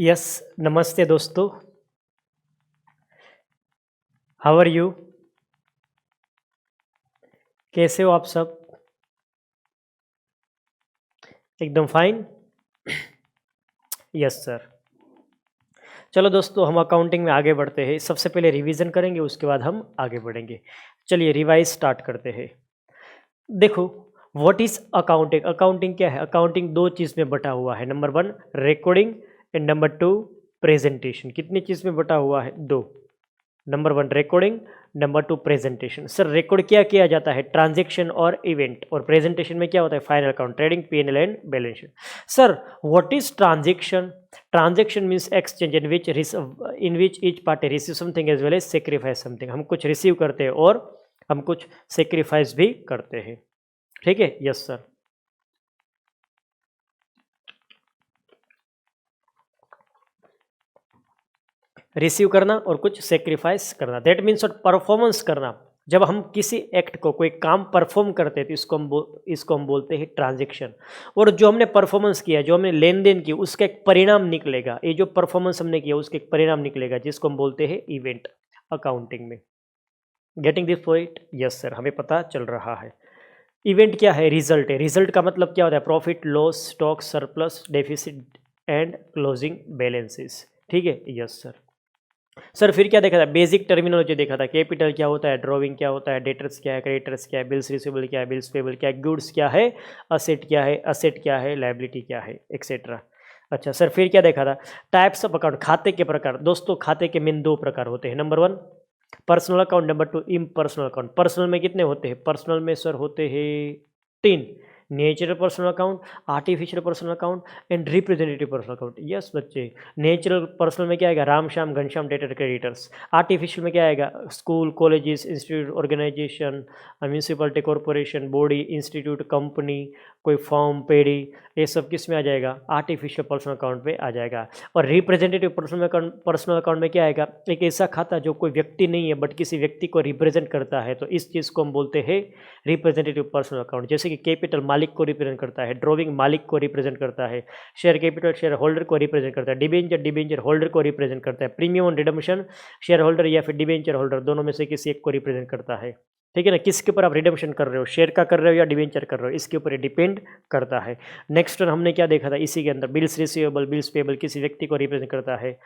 Yes, नमस्ते दोस्तों। How are you? कैसे हो आप सब? एकदम फाइन? Yes sir. चलो दोस्तों, हम अकाउंटिंग में आगे बढ़ते हैं। सबसे पहले रिवीजन करेंगे, उसके बाद हम आगे बढ़ेंगे। चलिए रिवाइज स्टार्ट करते हैं। देखो, व्हाट इज अकाउंटिंग? अकाउंटिंग क्या है? अकाउंटिंग दो चीज़ में बटा हुआ है। Number one, recording, and number two, presentation. कितनी चीज़ में बटा हुआ है? दो। Number one recording, number two presentation. Sir record क्या किया जाता है? ट्रांजेक्शन और इवेंट। और प्रेजेंटेशन में क्या होता है? Final account, trading, PNL and balance sheet. Sir what is transaction? Transaction means exchange in which each party receive something as well as sacrifice something. हम कुछ रिसीव करते हैं और हम कुछ सेक्रीफाइस भी करते हैं। ठीक है? Yes sir. रिसीव करना और कुछ सेक्रीफाइस करना, दैट मीन्स परफॉर्मेंस करना। जब हम किसी एक्ट को, कोई काम परफॉर्म करते हैं तो इसको हम बोलते हैं ट्रांजेक्शन। और जो हमने परफॉर्मेंस किया, जो हमने लेन देन की, उसका एक परिणाम निकलेगा। ये जो परफॉर्मेंस हमने किया उसका एक परिणाम निकलेगा, जिसको हम बोलते हैं इवेंट अकाउंटिंग में। Getting this point? Yes sir, हमें पता चल रहा है। इवेंट क्या है? रिजल्ट है। रिजल्ट का मतलब क्या होता है? Profit, loss, stock, surplus, deficit and closing balances. ठीक है? Yes sir. सर फिर क्या देखा था? बेसिक टर्मिनोलॉजी देखा था। कैपिटल क्या होता है, ड्रॉइंग क्या होता है, डेटर्स क्या है, क्रेडिटर्स क्या है, बिल्स रिसीवेबल क्या है, बिल्स पेबल क्या है, गुड्स क्या है, असेट क्या है, असेट क्या है, लायबिलिटी क्या है, एक्सेट्रा। अच्छा सर, फिर क्या देखा था? टाइप्स ऑफ अकाउंट, खाते के प्रकार। दोस्तों खाते के मेन दो प्रकार होते हैं। Number one, personal account. Number two, impersonal account. Personal में कितने होते हैं? पर्सनल में सर होते हैं तीन। Natural personal account, artificial personal account and representative personal account. Yes बच्चे, नेचुरल पर्सनल में क्या आएगा? Ram Shyam Ghanshyam debtor creditors. Artificial में क्या आएगा? School, colleges, institute, organisation, municipality, corporation, body, institute, company, कोई फॉर्म, पेडी, ये सब किस में आ जाएगा? आर्टिफिशियल पर्सनल अकाउंट में आ जाएगा। और रिप्रेजेंटेटिव पर्सनल अकाउंट में क्या आएगा? एक ऐसा खाता जो कोई व्यक्ति नहीं है बट किसी व्यक्ति को रिप्रेजेंट करता है, तो इस चीज़ को हम बोलते हैं रिप्रेजेंटेटिव पर्सनल अकाउंट। जैसे कि कैपिटल मालिक को रिप्रेजेंट करता है, ड्रॉइंग मालिक को रिप्रेजेंट करता है, शेयर कैपिटल शेयर होल्डर को रिप्रेजेंट करता है, डिबेंचर डिबेंचर होल्डर को रिप्रेजेंट करता है, premium on redemption share holder या फिर डिबेंचर होल्डर, दोनों में से किसी एक को रिप्रेजेंट करता है। ठीक है ना? किसके ऊपर आप रिडम्पशन कर रहे हो, शेयर का कर रहे हो या डिबेंचर कर रहे हो, इसके ऊपर डिपेंड करता है। नेक्स्ट हमने क्या देखा था इसी के अंदर? बिल्स रिसीवेबल, बिल्स पेबल किसी व्यक्ति को रिप्रेजेंट करता है।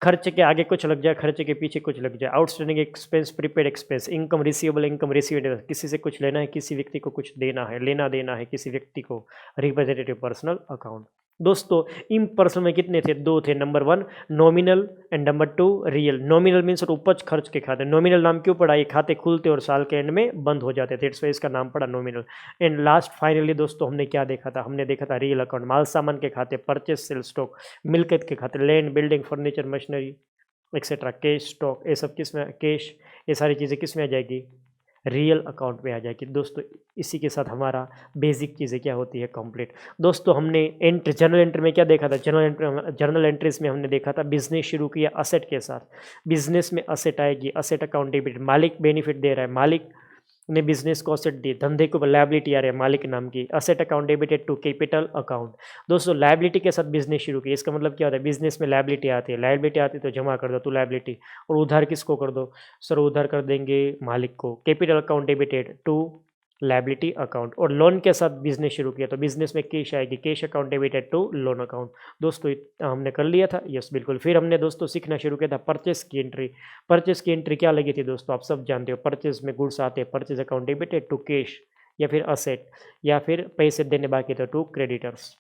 खर्च के आगे कुछ लग जाए, खर्च के पीछे कुछ लग जाए। Outstanding expense, prepaid expense, income receivable, income receivable, किसी से कुछ लेना है, किसी व्यक्ति को कुछ देना है, लेना देना है किसी व्यक्ति को, रिप्रेजेंटेटिव पर्सनल अकाउंट। दोस्तों इम्पर्सनल में कितने थे? दो थे। Number one nominal and number two real. Nominal means उपज खर्च के खाते। नॉमिनल नाम क्यों पड़ा? ये खाते खुलते और साल के एंड में बंद हो जाते थे, इसलिए इसका नाम पड़ा नॉमिनल। एंड लास्ट फाइनली दोस्तों हमने क्या देखा था? हमने देखा था रियल अकाउंट। माल सामान के खाते, परचेस सेल स्टॉक, मिल्कियत के खाते, land, building, furniture, machinery etcetera, cash, stock, ये सब किस में? कैश, ये सारी चीज़ें किस में आ जाएगी? रियल अकाउंट में आ जाएगी। दोस्तों इसी के साथ हमारा बेसिक चीज़ें क्या होती है? कंप्लीट। दोस्तों हमने जर्नल एंट्री में क्या देखा था? जर्नल एंट्रीज में हमने देखा था बिजनेस शुरू किया असेट के साथ। बिजनेस में असेट आएगी, असेट अकाउंट डेबिट, मालिक बेनिफिट दे रहा है, मालिक ने बिजनेस को असेट दी, धंधे के ऊपर लायबिलिटी आ रही है मालिक नाम की, asset account debited to capital account. दोस्तों लायबिलिटी के साथ बिजनेस शुरू की, इसका मतलब क्या होता है? बिजनेस में लायबिलिटी आती है, लायबिलिटी आती है तो जमा कर दो तो लायबिलिटी, और उधार किसको कर दो? सर उधार कर देंगे मालिक को। Capital account debited to liability account. और लोन के साथ बिजनेस शुरू किया तो बिजनेस में कैश आएगी, cash account debited to loan account. दोस्तों हमने कर लिया था? यस बिल्कुल। फिर हमने दोस्तों सीखना शुरू किया था परचेस की एंट्री। परचेस की एंट्री क्या लगी थी दोस्तों? आप सब जानते हो, परचेस में गुड्स आते हैं, purchase account debited to cash या फिर असेट, या फिर पैसे देने बाकी थे to creditors.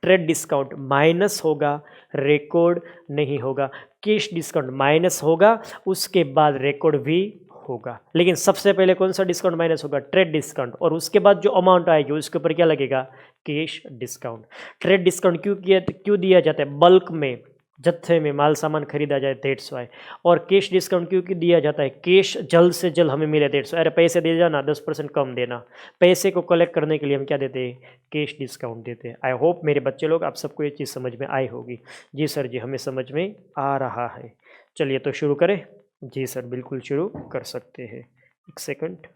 Trade discount minus होगा, रिकॉर्ड नहीं होगा। कैश डिस्काउंट माइनस होगा, उसके बाद रिकॉर्ड भी होगा। लेकिन सबसे पहले कौन सा डिस्काउंट माइनस होगा? Trade discount. और उसके बाद जो अमाउंट आएगी उसके ऊपर क्या लगेगा? Cash discount. ट्रेड डिस्काउंट क्यों दिया जाता है? बल्क में, जत्थे में माल सामान खरीदा जाए, दैट्स वाई। और कैश डिस्काउंट क्यों दिया जाता है? कैश जल्द से जल्द हमें मिले, दैट्स वाई। अरे पैसे दे जाना, 10% कम देना। पैसे को कलेक्ट करने के लिए हम क्या देते हैं? कैश डिस्काउंट देते हैं। आई होप मेरे बच्चे लोग आप सबको ये चीज़ समझ में आई होगी। जी सर जी, हमें समझ में आ रहा है। चलिए तो शुरू करें। जी सर बिल्कुल शुरू कर सकते हैं। एक सेकंड।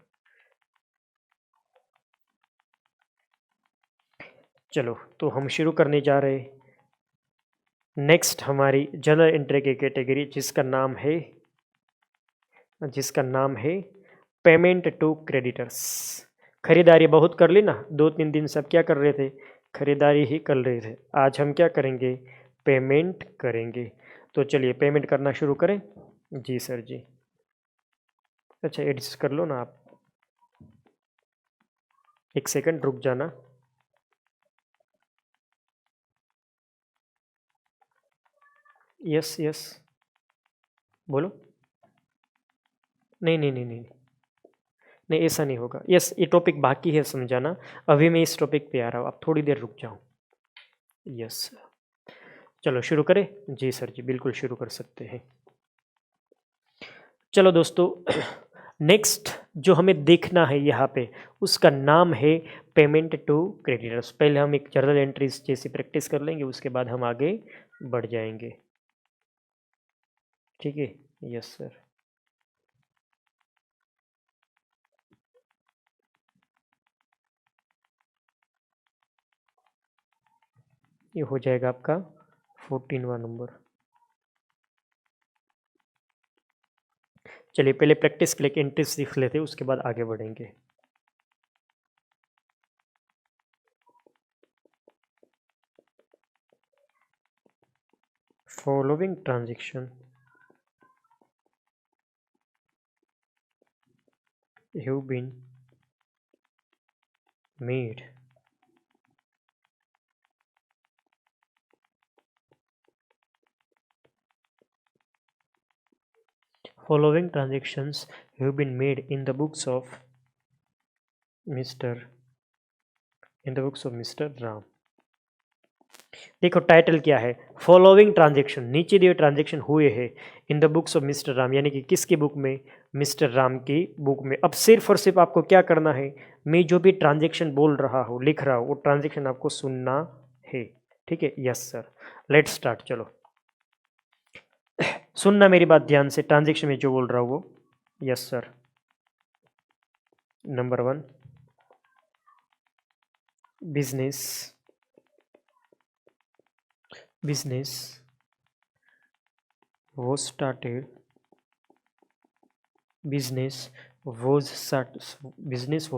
चलो तो हम शुरू करने जा रहे हैं। नेक्स्ट हमारी जनरल एंट्री की कैटेगरी जिसका नाम है पेमेंट टू क्रेडिटर्स। खरीदारी बहुत कर ली ना, 2-3 दिन से आप क्या कर रहे थे, खरीदारी ही कर रहे थे। आज हम क्या करेंगे, पेमेंट करेंगे। तो चलिए पेमेंट करना शुरू करें। जी सर जी। अच्छा एडजस्ट कर लो ना आप, एक सेकंड रुक जाना। यस यस बोलो। नहीं नहीं नहीं नहीं नहीं, ऐसा नहीं होगा। यस, ये टॉपिक बाकी है समझाना, अभी मैं इस टॉपिक पे आ रहा हूँ, आप थोड़ी देर रुक जाओ। यस, चलो शुरू करें। जी सर जी, बिल्कुल शुरू कर सकते हैं। चलो दोस्तों, नेक्स्ट जो हमें देखना है यहाँ पे, उसका नाम है पेमेंट टू क्रेडिटर्स। पहले हम एक जर्नल एंट्रीज जैसी प्रैक्टिस कर लेंगे, उसके बाद हम आगे बढ़ जाएंगे। ठीक है। Yes sir. ये हो जाएगा आपका 14वां नंबर। चलिए पहले प्रैक्टिस के लिए एंट्री सीख लेते हैं, उसके बाद आगे बढ़ेंगे। Following transaction have been made following transactions have been made in the books of Mr. Ram. देखो टाइटल क्या है, फॉलोइंग ट्रांजेक्शन, नीचे दिए ट्रांजेक्शन हुए हैं इन the books of mister Ram, यानी कि किसकी बुक में, मिस्टर राम की बुक में। अब सिर्फ और सिर्फ आपको क्या करना है, मैं जो भी ट्रांजेक्शन बोल रहा हूँ, लिख रहा हूँ, वो ट्रांजेक्शन आपको सुनना है। ठीक है। Yes sir, let's start. चलो सुनना मेरी बात ध्यान से, ट्रांजेक्शन में जो बोल रहा हूँ वो। Yes sir. Number 1, business was started business business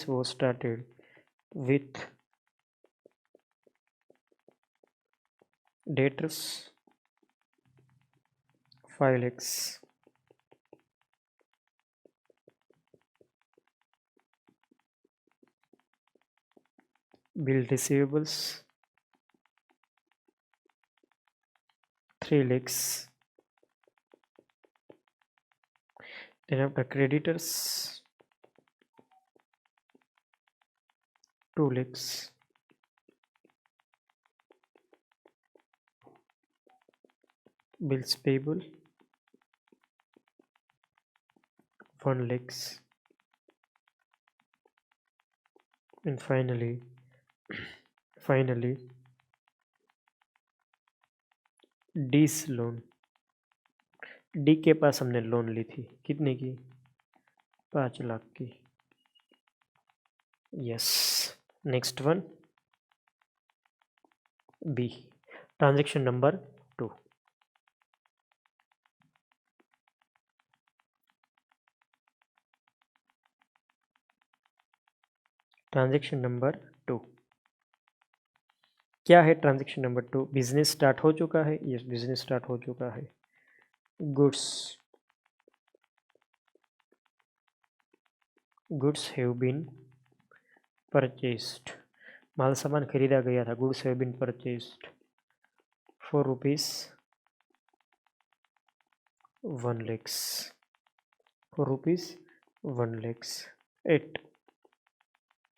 was started with debtors file X, bill receivables 3 lakhs, then after creditors 2 lakhs, bills payable 1 lakhs, and finally D's loan. D के पास हमने लोन ली थी, कितने की, 5 लाख की। Yes. Next one, B, transaction number 2। Transaction number 2 क्या है, transaction number 2, business start हो चुका है। यस, बिजनेस स्टार्ट हो चुका है। गुड्स हैव बीन परचेस्ड, माल सामान खरीदा गया था। Goods have been purchased for rupees 1 lakhs, for rupees 1 lakhs at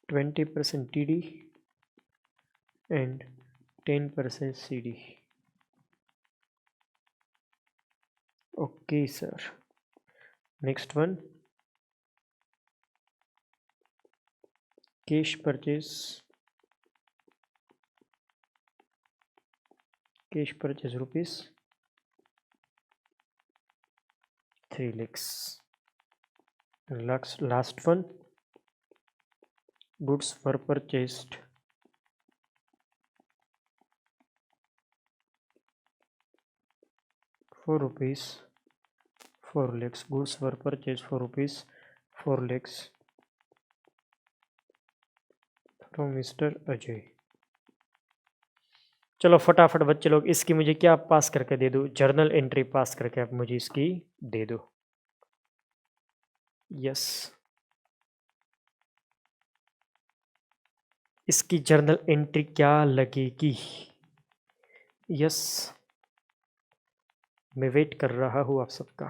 20% TD and 10% CD। Okay sir। Next one, cash purchase rupees 3 lakhs। Last one, goods were purchased for rupees 4 lakhs. Goods were purchased for rupees 4 lakhs from Mr. Ajay. चलो फटाफट बच्चे लोग इसकी मुझे क्या पास करके दे दो, journal entry पास करके आप मुझे इसकी दे दो. यस, इसकी जर्नल एंट्री क्या लगेगी? यस, मैं वेट कर रहा हूँ आप सबका.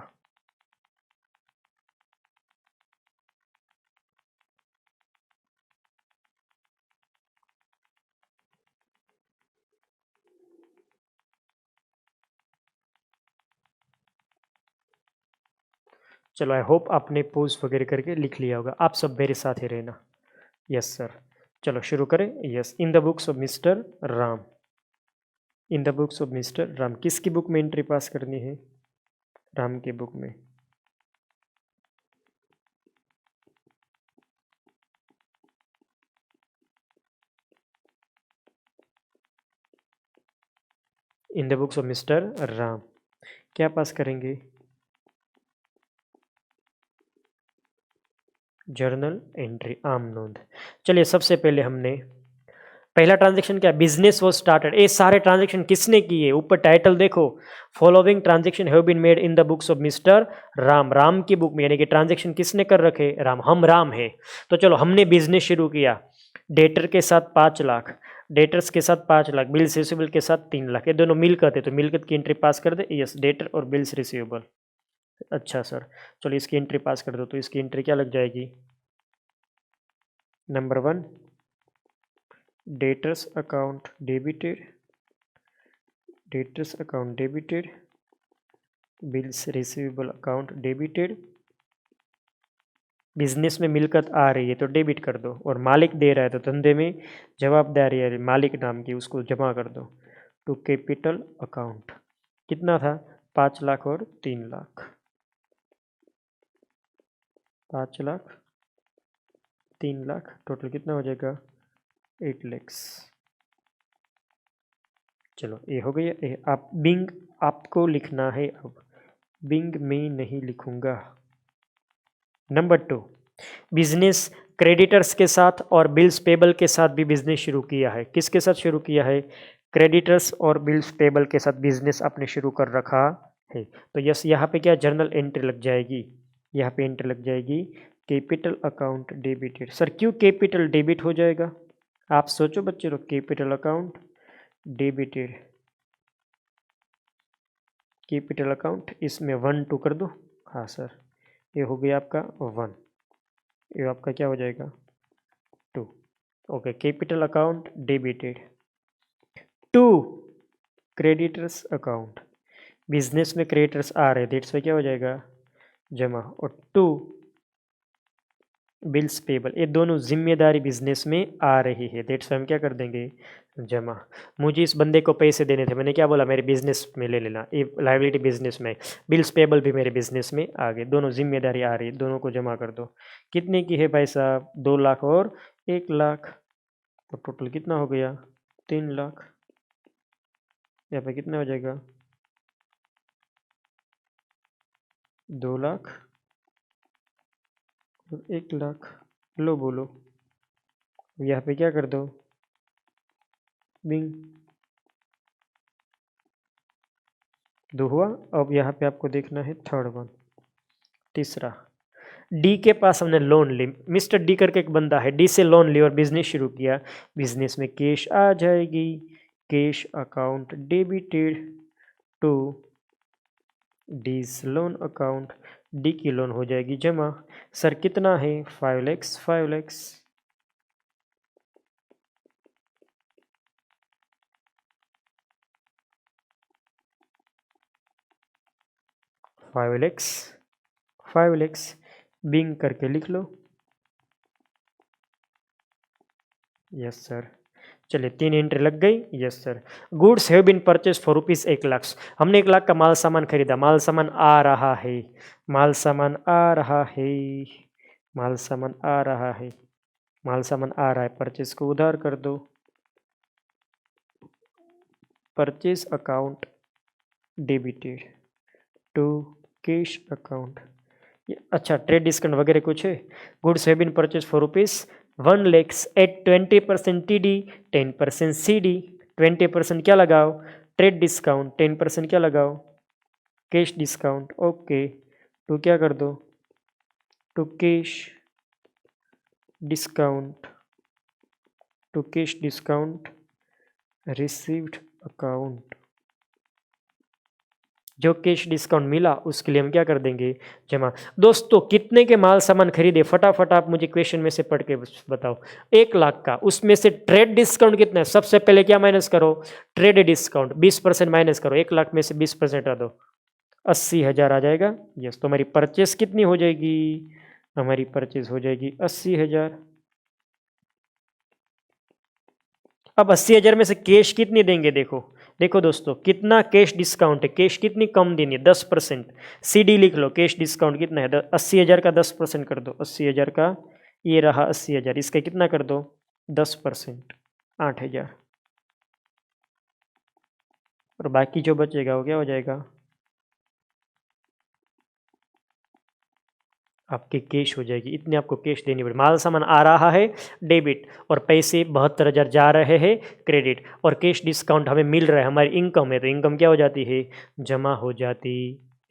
चलो आई होप आपने पोज वगैरह करके लिख लिया होगा. आप सब मेरे साथ ही रहना. यस सर, चलो शुरू करें. Yes, in the books of mister Ram. In the books of mister Ram. किसकी बुक में एंट्री पास करनी है? राम की बुक में. In the books of mister Ram क्या पास करेंगे? जर्नल एंट्री, आम नोंद. चलिए सबसे पहले हमने पहला ट्रांजैक्शन क्या? Business was started. ये सारे ट्रांजैक्शन किसने किए? ऊपर टाइटल देखो, following transaction have been made in the books of mister Ram. Ram की बुक में, यानी कि ट्रांजैक्शन किसने कर रखे? राम. हम राम है. तो चलो हमने बिजनेस शुरू किया. डेटर के साथ 5 लाख, डेटर्स के साथ 5 लाख, बिल्स रिसीवेबल के साथ 3 लाख. ये दोनों मिलकत है तो मिलकत की एंट्री पास कर दे. यस, डेटर और बिल्स रिसीवेबल. अच्छा सर, चलो इसकी एंट्री पास कर दो. तो इसकी एंट्री क्या लग जाएगी? Number 1, debtors account debited, debtors account debited, bills receivable account debited. Business में मिलकत आ रही है तो डेबिट कर दो, और मालिक दे रहा है तो धंधे में जवाबदारी है मालिक नाम की, उसको जमा कर दो. To capital account. कितना था? 5 लाख और 3 लाख. 5 लाख 3 लाख, टोटल कितना हो जाएगा? 8 लैक्स. चलो ये हो गया. ये आप बिंग आपको लिखना है. अब बिंग में नहीं लिखूंगा. नंबर 2, बिजनेस क्रेडिटर्स के साथ और बिल्स पेबल के साथ भी बिजनेस शुरू किया है. किसके साथ शुरू किया है? क्रेडिटर्स और बिल्स पेबल के साथ बिजनेस आपने शुरू कर रखा है. तो यस, यहाँ पे क्या जर्नल एंट्री लग जाएगी? यहाँ पे एंट्री लग जाएगी कैपिटल अकाउंट डेबिटेड. सर क्यों कैपिटल डेबिट हो जाएगा? आप सोचो बच्चे लोग. Capital account debited, capital account, इसमें 1 2 कर दो. हाँ सर, ये हो गया आपका 1, ये आपका क्या हो जाएगा? 2. Okay, capital account debited. 2, creditors account. Business में क्रेडिटर्स आ रहे, डेट्स पे क्या हो जाएगा? जमा. और 2, बिल्स पेबल. ये दोनों जिम्मेदारी बिजनेस में आ रही है, डेट्स पे हम क्या कर देंगे? जमा. मुझे इस बंदे को पैसे देने थे, मैंने क्या बोला? मेरे बिजनेस में ले लेना. ये लाइबिलिटी बिजनेस में, बिल्स पेबल भी मेरे बिजनेस में आ गए. दोनों जिम्मेदारी आ रही है, दोनों को जमा कर दो. कितने की है भाई साहब? 2 लाख और 1 लाख. तो टोटल कितना हो गया? 3 लाख. यहाँ पे कितना हो जाएगा? 2 लाख और 1 लाख. लो बोलो, यहाँ पे क्या कर दो? बिंग. 2 हुआ. अब यहाँ पे आपको देखना है थर्ड वन. तीसरा, डी के पास हमने लोन ली. मिस्टर डी करके एक बंदा है, डी से लोन ली और बिजनेस शुरू किया. बिजनेस में कैश आ जाएगी. Cash account debited to D's loan account. D की लोन हो जाएगी जमा. सर कितना है? 5 लैक्स. 5 लैक्स. 5 लैक्स. 5 लैक्स बिंग करके लिख लो. Yes sir. चलिए 3 एंट्री लग गई. Yes sir. Goods have been purchase for rupees 1 lakh. हमने 1 लाख का माल सामान खरीदा. माल सामान आ रहा है, माल सामान आ रहा है, माल सामान आ रहा है. माल सामान आ रहा है, परचेज को उधार कर दो, purchase account debited to cash account. अच्छा, ट्रेड डिस्काउंट वगैरह कुछ है। Goods have been purchase for ₹1,00,000 at 20% TD, 10% CD। 20% क्या लगाओ, ट्रेड डिस्काउंट, 10% क्या लगाओ, कैश डिस्काउंट। ओके, तो क्या कर दो, to cash discount, to cash discount received account. जो कैश डिस्काउंट मिला उसके लिए हम क्या कर देंगे, जमा। दोस्तों कितने के माल सामान खरीदे, फटाफट आप मुझे क्वेश्चन में से पढ़ के बताओ। 1,00,000 का, उसमें से ट्रेड डिस्काउंट कितना है, सबसे पहले क्या माइनस करो, ट्रेड डिस्काउंट 20% माइनस करो, 1,00,000 में से 20% हटा दो, 80,000 आ जाएगा। यस, तो हमारी परचेस कितनी हो जाएगी, हमारी परचेस हो जाएगी 80,000। अब 80,000 में से कैश कितनी देंगे, देखो देखो दोस्तों, कितना कैश डिस्काउंट है, कैश कितनी कम देनी है, 10%। CD लिख लो, कैश डिस्काउंट कितना है, 80,000 का 10% कर दो, 80,000 का, ये रहा 80,000, इसका कितना कर दो, 10%, 8,000। और बाकी जो बचेगा वो क्या हो जाएगा, आपके कैश हो जाएगी। इतने आपको कैश देनी पड़ेगी। माल सामान आ रहा है डेबिट, और पैसे 72,000 जा रहे हैं क्रेडिट, और कैश डिस्काउंट हमें मिल रहा है, हमारी इनकम है, तो इनकम क्या हो जाती है, जमा हो जाती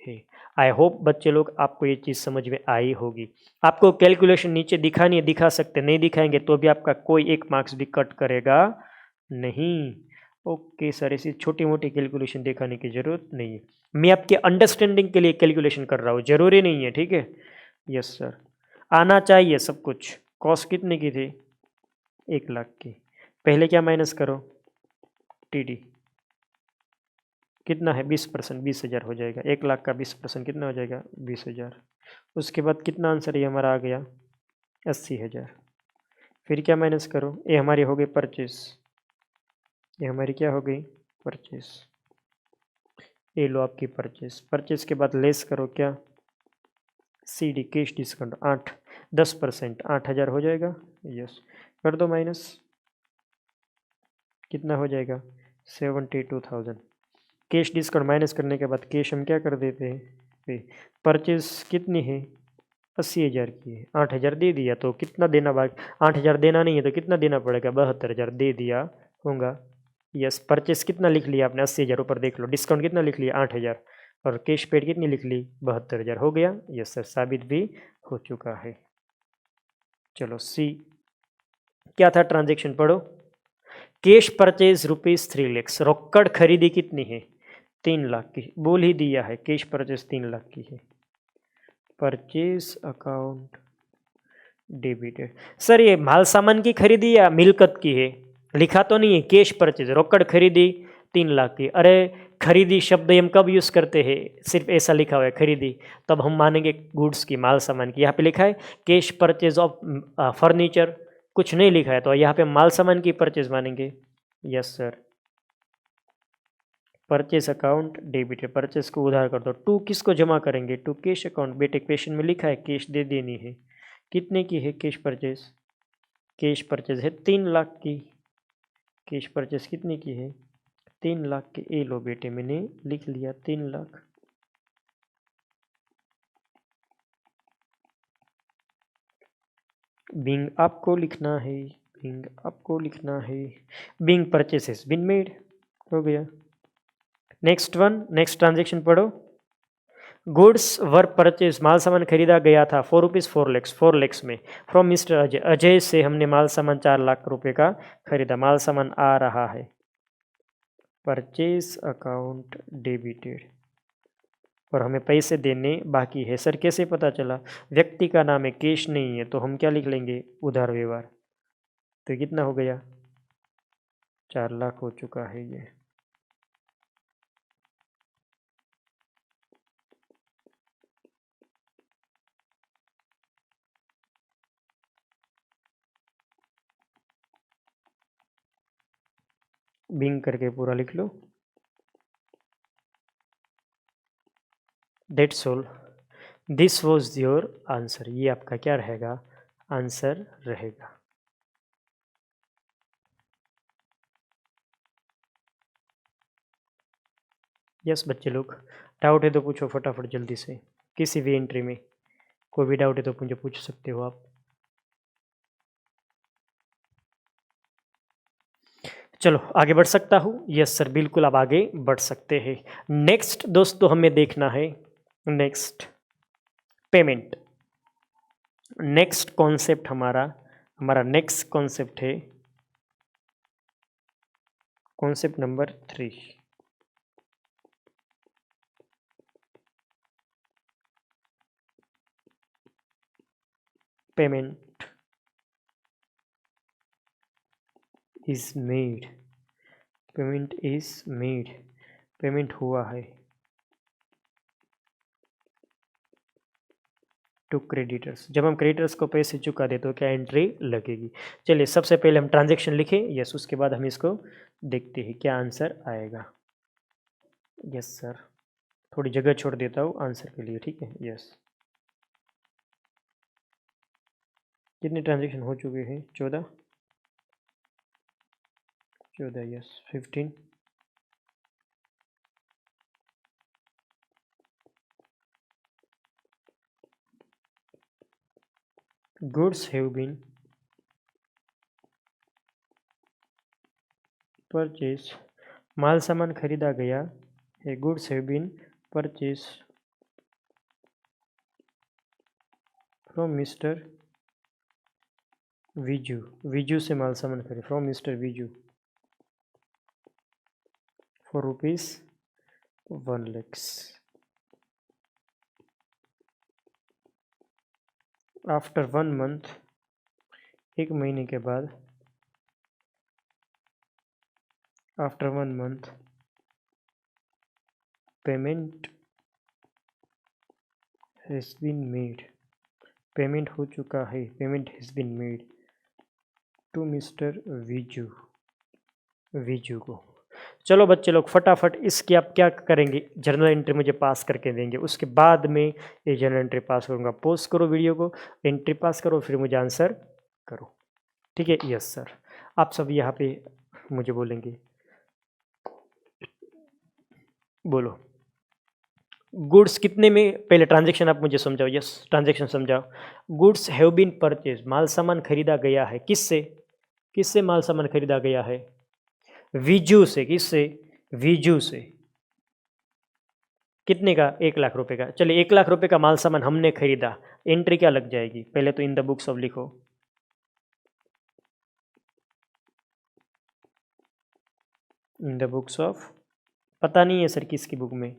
है। आई होप बच्चे लोग आपको ये चीज़ समझ में आई होगी। आपको कैलकुलेशन नीचे दिखानी है, दिखा सकते, नहीं दिखाएंगे तो भी आपका कोई एक मार्क्स भी कट करेगा नहीं। ओके सर, ऐसी छोटी मोटी कैलकुलेशन दिखाने की जरूरत नहीं है, मैं आपके अंडरस्टैंडिंग के लिए कैलकुलेशन कर रहा हूँ, जरूरी नहीं है, ठीक है। यस सर, आना चाहिए सब कुछ। कॉस्ट कितने की थी, 1,00,000 की। पहले क्या माइनस करो, TD कितना है, 20%, 20,000 हो जाएगा। 1,00,000 का 20% कितना हो जाएगा, 20,000। उसके बाद कितना आंसर ये हमारा आ गया, 80,000। फिर क्या माइनस करो, ये हमारी हो गई परचेस, ये हमारी क्या हो गई, परचेस। ये लो आपकी परचेस, परचेस के बाद लेस करो क्या, CD कैश डिस्काउंट 10%, 8,000 हो जाएगा। यस, कर दो माइनस, कितना हो जाएगा, 72,000। कैश डिस्काउंट माइनस करने के बाद कैश हम क्या कर देते हैं, पे। परचेज कितनी है, 80,000 की है, 8,000 दे दिया, तो कितना देना बाकी, 8,000 देना नहीं है तो कितना देना पड़ेगा, 72,000 दे दिया होगा। यस, परचेस कितना लिख लिया आपने, 80,000, ऊपर देख लो, डिस्काउंट कितना लिख लिया, 8,000, और कैश पेड कितनी लिख ली, 72,000 हो गया। यस सर, साबित भी हो चुका है। चलो सी, क्या था, ट्रांजेक्शन पढ़ो। कैश परचेज ₹3,00,000, रोकड़ खरीदी कितनी है, 3,00,000 की, बोल ही दिया है, कैश परचेज 3,00,000 की है। Purchase account debited. सर ये माल सामान की खरीदी या मिलकत की है, लिखा तो नहीं है, कैश परचेज, रोकड़ खरीदी 3,00,000 की। अरे खरीदी शब्द हम कब यूज़ करते हैं, सिर्फ ऐसा लिखा हुआ है खरीदी, तब हम मानेंगे गुड्स की, माल सामान की। यहाँ पे लिखा है कैश परचेज ऑफ फर्नीचर, कुछ नहीं लिखा है, तो यहाँ पे माल सामान की परचेज मानेंगे। Yes sir, purchase account debit है, परचेस को उधार कर दो। टू किसको जमा करेंगे, टू कैश अकाउंट। बेटे क्वेश्चन में लिखा है कैश दे देनी है, कितने की है कैश परचेस, कैश परचेस है 3,00,000 की, कैश परचेस कितने की है, 3,00,000 की। ए लो बेटे, मैंने लिख लिया 3,00,000। बिंग आपको लिखना है, बिंग आपको लिखना है, बिंग परचेसेस बिन मेड, हो गया। नेक्स्ट वन, नेक्स्ट ट्रांजेक्शन पढ़ो। गुड्स वर परचेज, माल सामान खरीदा गया था ₹4 4,00,000, 4,00,000 में, फ्रॉम मिस्टर अजय, अजय से हमने माल सामान 4,00,000 रुपए का खरीदा। माल सामान आ रहा है, परचेज अकाउंट डेबिटेड, और हमें पैसे देने बाकी है। सर कैसे पता चला, व्यक्ति का नाम है, कैश नहीं है, तो हम क्या लिख लेंगे, उधार व्यवहार। तो कितना हो गया, 4,00,000 हो चुका है ये। बिंग करके पूरा लिख लो। That's all, this was your answer. ये आपका क्या रहेगा, आंसर रहेगा। यस बच्चे लोग, डाउट है तो पूछो फटाफट जल्दी से, किसी भी एंट्री में कोई भी डाउट है तो मुझे पूछ सकते हो आप। चलो आगे बढ़ सकता हूँ? यस सर, बिल्कुल आप आगे बढ़ सकते हैं। नेक्स्ट दोस्तों हमें देखना है, नेक्स्ट पेमेंट। नेक्स्ट कॉन्सेप्ट हमारा हमारा नेक्स्ट कॉन्सेप्ट है concept number 3, payment is made. Payment is made, payment हुआ है टू क्रेडिटर्स। जब हम क्रेडिटर्स को पैसे चुका दे तो क्या एंट्री लगेगी? चलिए सबसे पहले हम ट्रांजैक्शन लिखें, यस, उसके बाद हम इसको देखते हैं क्या आंसर आएगा। यस सर, थोड़ी जगह छोड़ देता हूँ आंसर के लिए, ठीक है। यस, कितने ट्रांजैक्शन हो चुके हैं? 14, yes 15, goods have been purchased, माल सामान खरीदा गया है। goods have been purchased from mister Viju. Viju से माल सामान खरीद, from mister Viju for ₹1 lakhs। After 1 month, एक महीने के बाद, after 1 month payment has been made, payment हो चुका है, payment has been made to mister Viju को। चलो बच्चे लोग फटाफट इसकी आप क्या करेंगे, जर्नल एंट्री मुझे पास करके देंगे, उसके बाद में ये जर्नल एंट्री पास करूँगा। पोस्ट करो वीडियो को, एंट्री पास करो, फिर मुझे आंसर करो, ठीक है। यस सर, आप सब यहाँ पे मुझे बोलेंगे, बोलो गुड्स कितने में, पहले ट्रांजैक्शन आप मुझे समझाओ। यस, ट्रांजैक्शन समझाओ। गुड्स हैव बीन परचेज, माल सामान खरीदा गया है। किससे? किससे माल सामान खरीदा गया है? विजू से। किससे? विजू से। कितने का? 1 लाख रुपए का। चलिए 1 लाख रुपए का माल सामान हमने खरीदा, एंट्री क्या लग जाएगी? पहले तो इन द बुक्स ऑफ लिखो, इन द बुक्स ऑफ, पता नहीं है सर किसकी बुक में,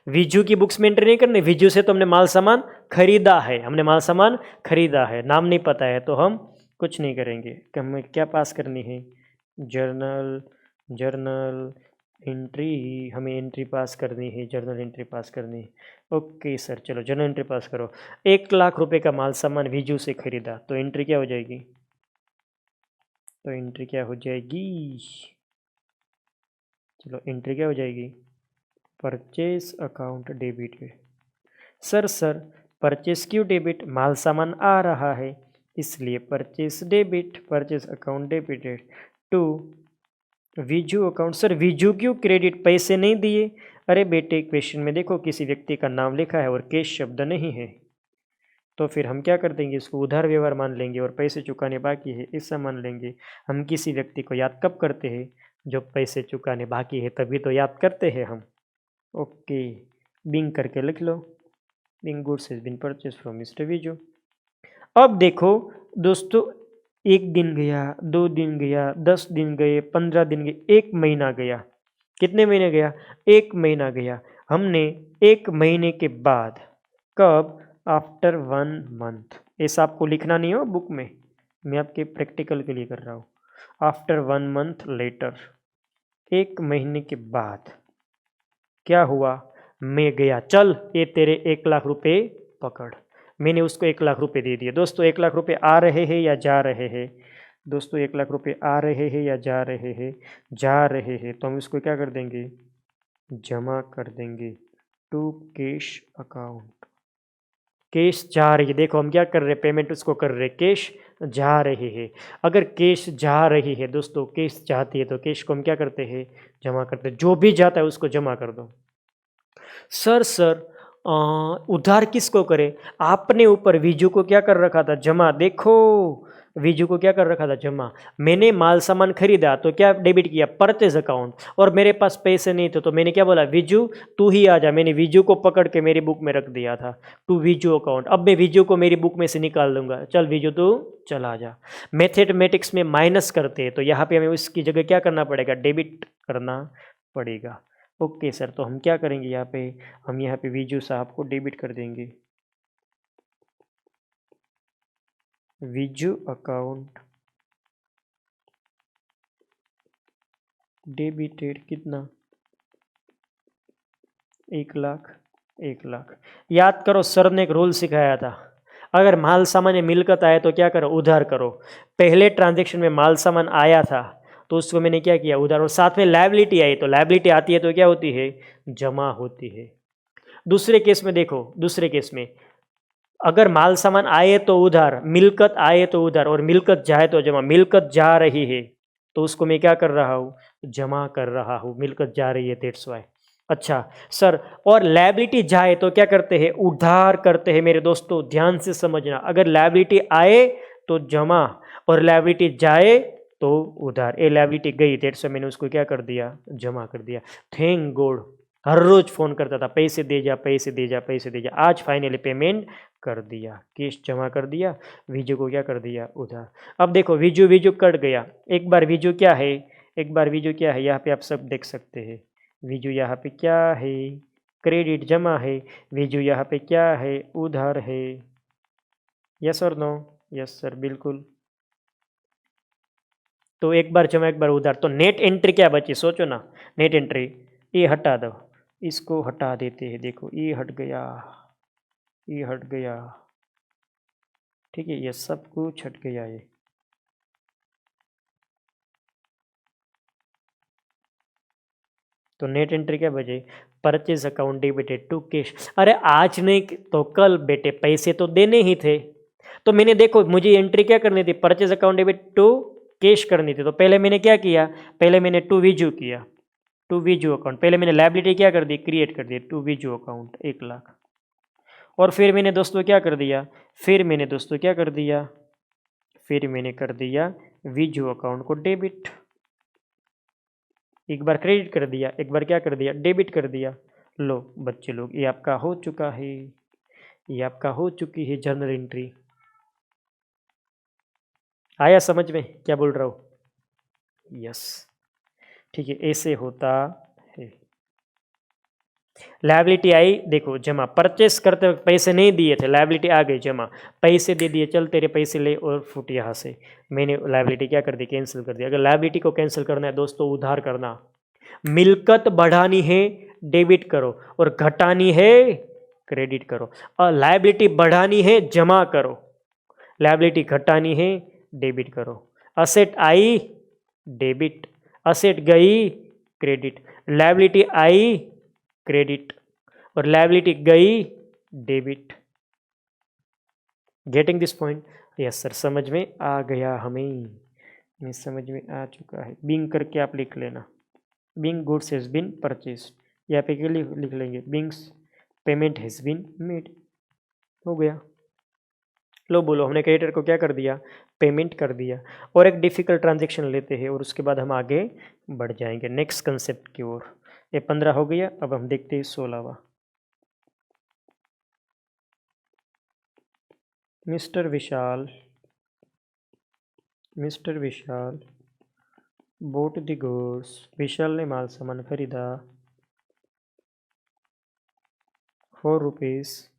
विजू की बुक्स में एंट्री नहीं करनी। विजू से तो हमने माल सामान खरीदा है, हमने माल सामान खरीदा है, नाम नहीं पता है तो हम कुछ नहीं करेंगे। हमें क्या पास करनी है? जर्नल एंट्री, हमें एंट्री पास करनी है, जर्नल एंट्री पास करनी है। ओके सर, चलो जर्नल एंट्री पास करो। 1 लाख रुपए का माल सामान विजू से खरीदा, तो एंट्री क्या हो जाएगी? तो एंट्री क्या हो जाएगी? चलो एंट्री क्या हो जाएगी? Purchase account debited. Sir purchase क्यों डेबिट? माल सामान आ रहा है इसलिए purchase debit, purchase account debited to Viju account. Sir Viju क्यों क्रेडिट? पैसे नहीं दिए। अरे बेटे, क्वेश्चन में देखो किसी व्यक्ति का नाम लिखा है और कैश शब्द नहीं है, तो फिर हम क्या कर देंगे? इसको उधार व्यवहार मान लेंगे और पैसे चुकाने बाकी है ऐसा मान लेंगे। हम किसी व्यक्ति को याद कब करते हैं? जब पैसे चुकाने बाकी है, तभी तो याद करते हैं हम। ओके, बिंग करके लिख लो, being goods has been purchase from mister Viju. अब देखो दोस्तों, 1 दिन गया, 2 दिन गया, 10 दिन गए, 15 दिन गए, 1 महीना गया। कितने महीने गया? 1 महीना गया। हमने 1 महीने के बाद, कब? After 1 month. ऐसा आपको लिखना नहीं हो बुक में, मैं आपके प्रैक्टिकल के लिए कर रहा हूँ। आफ्टर 1 मंथ लेटर, 1 महीने के बाद क्या हुआ? मैं गया, चल ये तेरे 1 लाख रुपए पकड़। मैंने उसको 1 लाख रुपए दे दिए। दोस्तों 1 लाख रुपए आ रहे हैं या जा रहे हैं? दोस्तों 1 लाख रुपए आ रहे हैं या जा रहे हैं? जा रहे हैं, तो हम इसको क्या कर देंगे? जमा कर देंगे टू कैश अकाउंट। कैश जा रही है, देखो हम क्या कर रहे हैं? पेमेंट उसको कर रहे हैं, कैश जा रही है। अगर कैश जा रही है दोस्तों, कैश जाती है तो कैश को हम क्या करते हैं? जमा करते हैं। जो भी जाता है उसको जमा कर दो। सर उधार किसको करे? आपने ऊपर विजू को क्या कर रखा था? जमा। देखो, विजू को क्या कर रखा था? जमा। मैंने माल सामान खरीदा तो क्या डेबिट किया? Purchase account. और मेरे पास पैसे नहीं थे तो मैंने क्या बोला? विजू तू ही आ जा। मैंने विजू को पकड़ के मेरी बुक में रख दिया था, टू विजू अकाउंट। अब मैं विजू को मेरी बुक में से निकाल दूंगा। चल विजू तू चला जा। मैथमेटिक्स में माइनस करते हैं तो यहाँ पे हमें उसकी जगह क्या करना पड़ेगा? डेबिट करना पड़ेगा। ओके सर, तो हम क्या करेंगे यहाँ पे? हम यहाँ पे विजू साहब को डेबिट कर देंगे। विजू अकाउंट डेबिटेड कितना? 1 लाख। 1 लाख। याद करो, सर ने एक रूल सिखाया था, अगर माल सामान या मिलकत आए तो क्या करो? उधार करो। पहले ट्रांजेक्शन में माल सामान आया था तो उसको मैंने क्या किया? उधार। और साथ में लायबिलिटी आई तो लायबिलिटी आती है तो क्या होती है? जमा होती है। दूसरे केस में देखो, दूसरे केस में अगर माल सामान आए तो उधार, मिलकत आए तो उधार, और मिलकत जाए तो जमा। मिलकत जा रही है तो उसको मैं क्या कर रहा हूँ? जमा कर रहा हूँ। मिलकत जा रही है, दैट्स वाई। अच्छा सर, और लायबिलिटी जाए तो क्या करते हैं? उधार करते हैं। मेरे दोस्तों ध्यान से समझना, अगर लायबिलिटी आए तो जमा, और लायबिलिटी जाए तो उधार। ए लायबिलिटी गई, दैट्स वाई मैंने उसको क्या कर दिया? जमा कर दिया। थैंक गॉड, हर रोज फोन करता था, पैसे दे जा, पैसे दे जा, पैसे दे जा। आज फाइनली पेमेंट कर दिया, कैश जमा कर दिया। वीजू को क्या कर दिया? उधार। अब देखो, वीजू वीजू कट गया। एक बार वीजू क्या है? एक बार वीजू क्या है? यहाँ पे आप सब देख सकते हैं। वीजू यहाँ पे क्या है? क्रेडिट जमा है। वीजू यहाँ पे क्या है? उधार है। यस और नो? यस सर, बिल्कुल। तो एक बार जमा एक बार उधार, तो नेट एंट्री क्या बची? सोचो ना। नेट एंट्री ये हटा दो, इसको हटा देते हैं। देखो ये हट गया, ये हट गया। ठीक है, ये सब कुछ हट गया। ये तो नेट एंट्री क्या बचे? Purchase account debited to cash. अरे आज नहीं तो कल बेटे पैसे तो देने ही थे। तो मैंने देखो, मुझे एंट्री क्या करनी थी? Purchase account debit to cash करनी थी। तो पहले मैंने क्या किया? पहले मैंने टू विजू किया, टू विजू अकाउंट। पहले मैंने लायबिलिटी क्या कर दी? क्रिएट कर दी, टू विजू अकाउंट 1 लाख। और फिर मैंने दोस्तों क्या कर दिया? फिर मैंने दोस्तों क्या कर दिया? फिर मैंने कर दिया विजू अकाउंट को डेबिट। एक बार क्रेडिट कर दिया, एक बार क्या कर दिया? डेबिट कर दिया। लो बच्चे लोग, ये आपका हो चुका है, ये आपका हो चुकी है जर्नल एंट्री। आया समझ में क्या बोल रहा हूँ? यस। ठीक है, ऐसे होता है। लायबिलिटी आई, देखो जमा। परचेस करते वक्त पैसे नहीं दिए थे, लायबिलिटी आ गई जमा। पैसे दे दिए, चल तेरे पैसे ले और फुट यहाँ से। मैंने लायबिलिटी क्या कर दी? कैंसिल कर दिया। अगर लायबिलिटी को कैंसिल करना है दोस्तों, उधार करना। मिलकत बढ़ानी है, डेबिट करो, और घटानी है, क्रेडिट करो। और लायबिलिटी बढ़ानी है, जमा करो। लायबिलिटी घटानी है, डेबिट करो। असेट आई, डेबिट। असेट गई, क्रेडिट। लायबिलिटी आई, क्रेडिट, और लायबिलिटी गई, debit. Getting this point? Yes sir, समझ में आ गया हमें, मैं समझ में आ चुका है। बिंग करके आप लिख लेना, being goods has been purchase. यहाँ पे क्या लिख लेंगे? Beings payment has been made. हो गया। लो बोलो, हमने क्रेडिटर को क्या कर दिया? पेमेंट कर दिया। और एक डिफिकल्ट ट्रांजेक्शन लेते हैं और उसके बाद हम आगे बढ़ जाएंगे नेक्स्ट कंसेप्ट की ओर। ये 15 हो गया, अब हम देखते हैं 16वां। Mister Vishal, mister Vishal bought the goods. Vishal ने माल सामान खरीदा ₹4,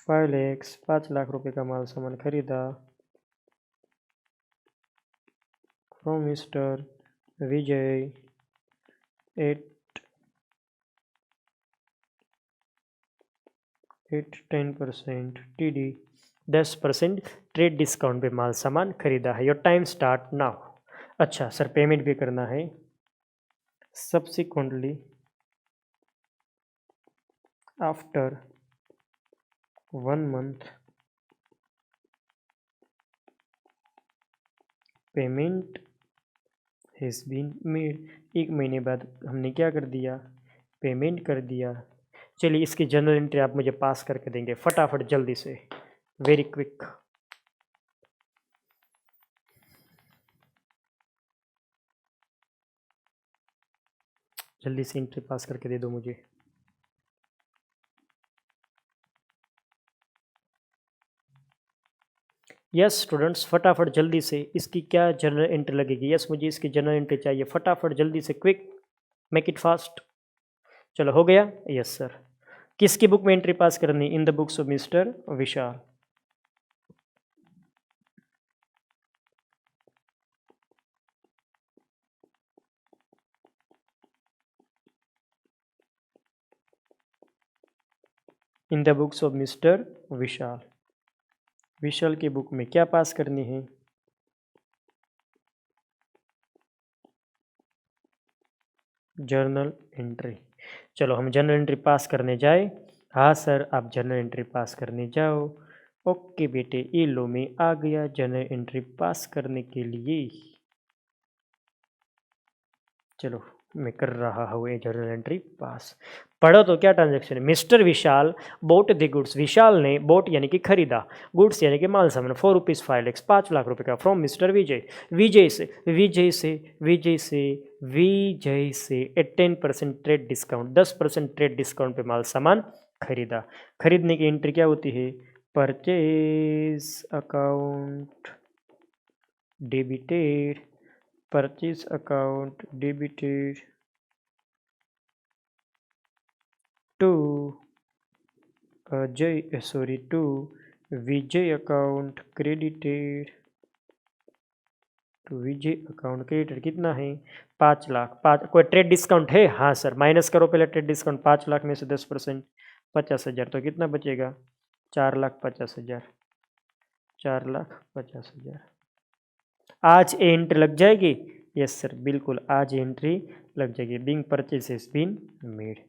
5 lakhs, 5 लाख रुपए का माल सामान खरीदा from mister Vijay at 10% TD, 10% trade discount पे माल सामान खरीदा है। Your time start now. अच्छा सर, पेमेंट भी करना है। Subsequently after 1 month payment has been made. 1 महीने बाद हमने क्या कर दिया? पेमेंट कर दिया। चलिए इसकी जर्नल एंट्री आप मुझे पास करके देंगे फटाफट जल्दी से, वेरी क्विक। जल्दी से एंट्री पास करके दे दो मुझे। यस स्टूडेंट्स, फटाफट जल्दी से इसकी क्या जर्नल एंट्री लगेगी। यस मुझे इसकी जर्नल एंट्री चाहिए, फटाफट जल्दी से, क्विक, मेक इट फास्ट। चलो हो गया। Yes sir. किसकी बुक में एंट्री पास करनी? In the books of mister Vishal. In the books of mister Vishal. Vishal की बुक में क्या पास करनी है? Journal entry. चलो हम जर्नल एंट्री पास करने जाए। हाँ सर आप जर्नल एंट्री पास करने जाओ। ओके बेटे, ये लो मैं आ गया जर्नल एंट्री पास करने के लिए। चलो मैं कर रहा हूँ ये जर्नल एंट्री पास। पढ़ो तो क्या ट्रांजैक्शन है। Mister Vishal bought the goods. Vishal ने बोट यानी कि खरीदा, गुड्स यानी कि माल सामान, 4 रुपीज़ 5 lakhs 5 लाख रुपए का, फ्रॉम मिस्टर विजय। विजय से विजय से विजय से विजय से at 10% trade discount, 10% trade discount पे माल सामान खरीदा। खरीदने की एंट्री क्या होती है? Purchase account debited, purchase account debited to to Vijay account credited, to Vijay account credited. कितना है? 5 लाख। 5 कोई ट्रेड डिस्काउंट है? हाँ सर, माइनस करो पहले ट्रेड डिस्काउंट। 5 लाख में से 10% 50,000, तो कितना बचेगा? 4,50,000। 4,50,000। आज एंट्री लग जाएगी? यस सर बिल्कुल आज एंट्री लग जाएगी। Being purchase is been made.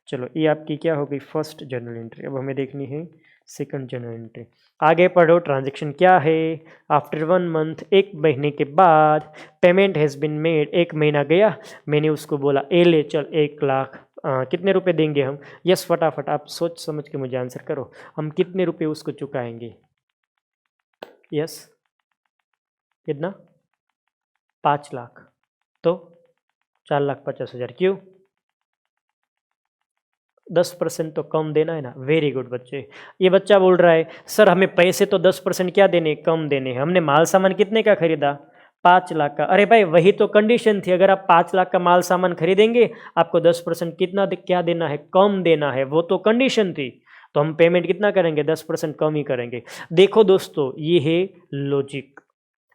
चलो ये आपकी क्या हो गई? First journal entry. अब हमें देखनी है सेकंड जर्नल एंट्री। आगे पढ़ो, ट्रांजैक्शन क्या है? आफ्टर 1 month, 1 महीने के बाद, पेमेंट हैज़ बीन मेड, 1 महीना गया, मैंने उसको बोला ए ले चल 1 लाख। कितने रुपए देंगे हम? यस फटाफट आप सोच समझ के मुझे आंसर करो, हम कितने रुपए उसको चुकाएंगे? यस कितना? 5 लाख। तो 4,50,000। क्यों? 10% तो कम देना है ना। वेरी गुड बच्चे। ये बच्चा बोल रहा है सर हमें पैसे तो 10% क्या देने, कम देने हैं। हमने माल सामान कितने का खरीदा? 5 लाख का। अरे भाई वही तो कंडीशन थी, अगर आप 5 लाख का माल सामान खरीदेंगे आपको 10% कितना क्या देना है? कम देना है, वो तो कंडीशन थी। तो हम पेमेंट कितना करेंगे? 10% कम ही करेंगे। देखो दोस्तों ये है लॉजिक।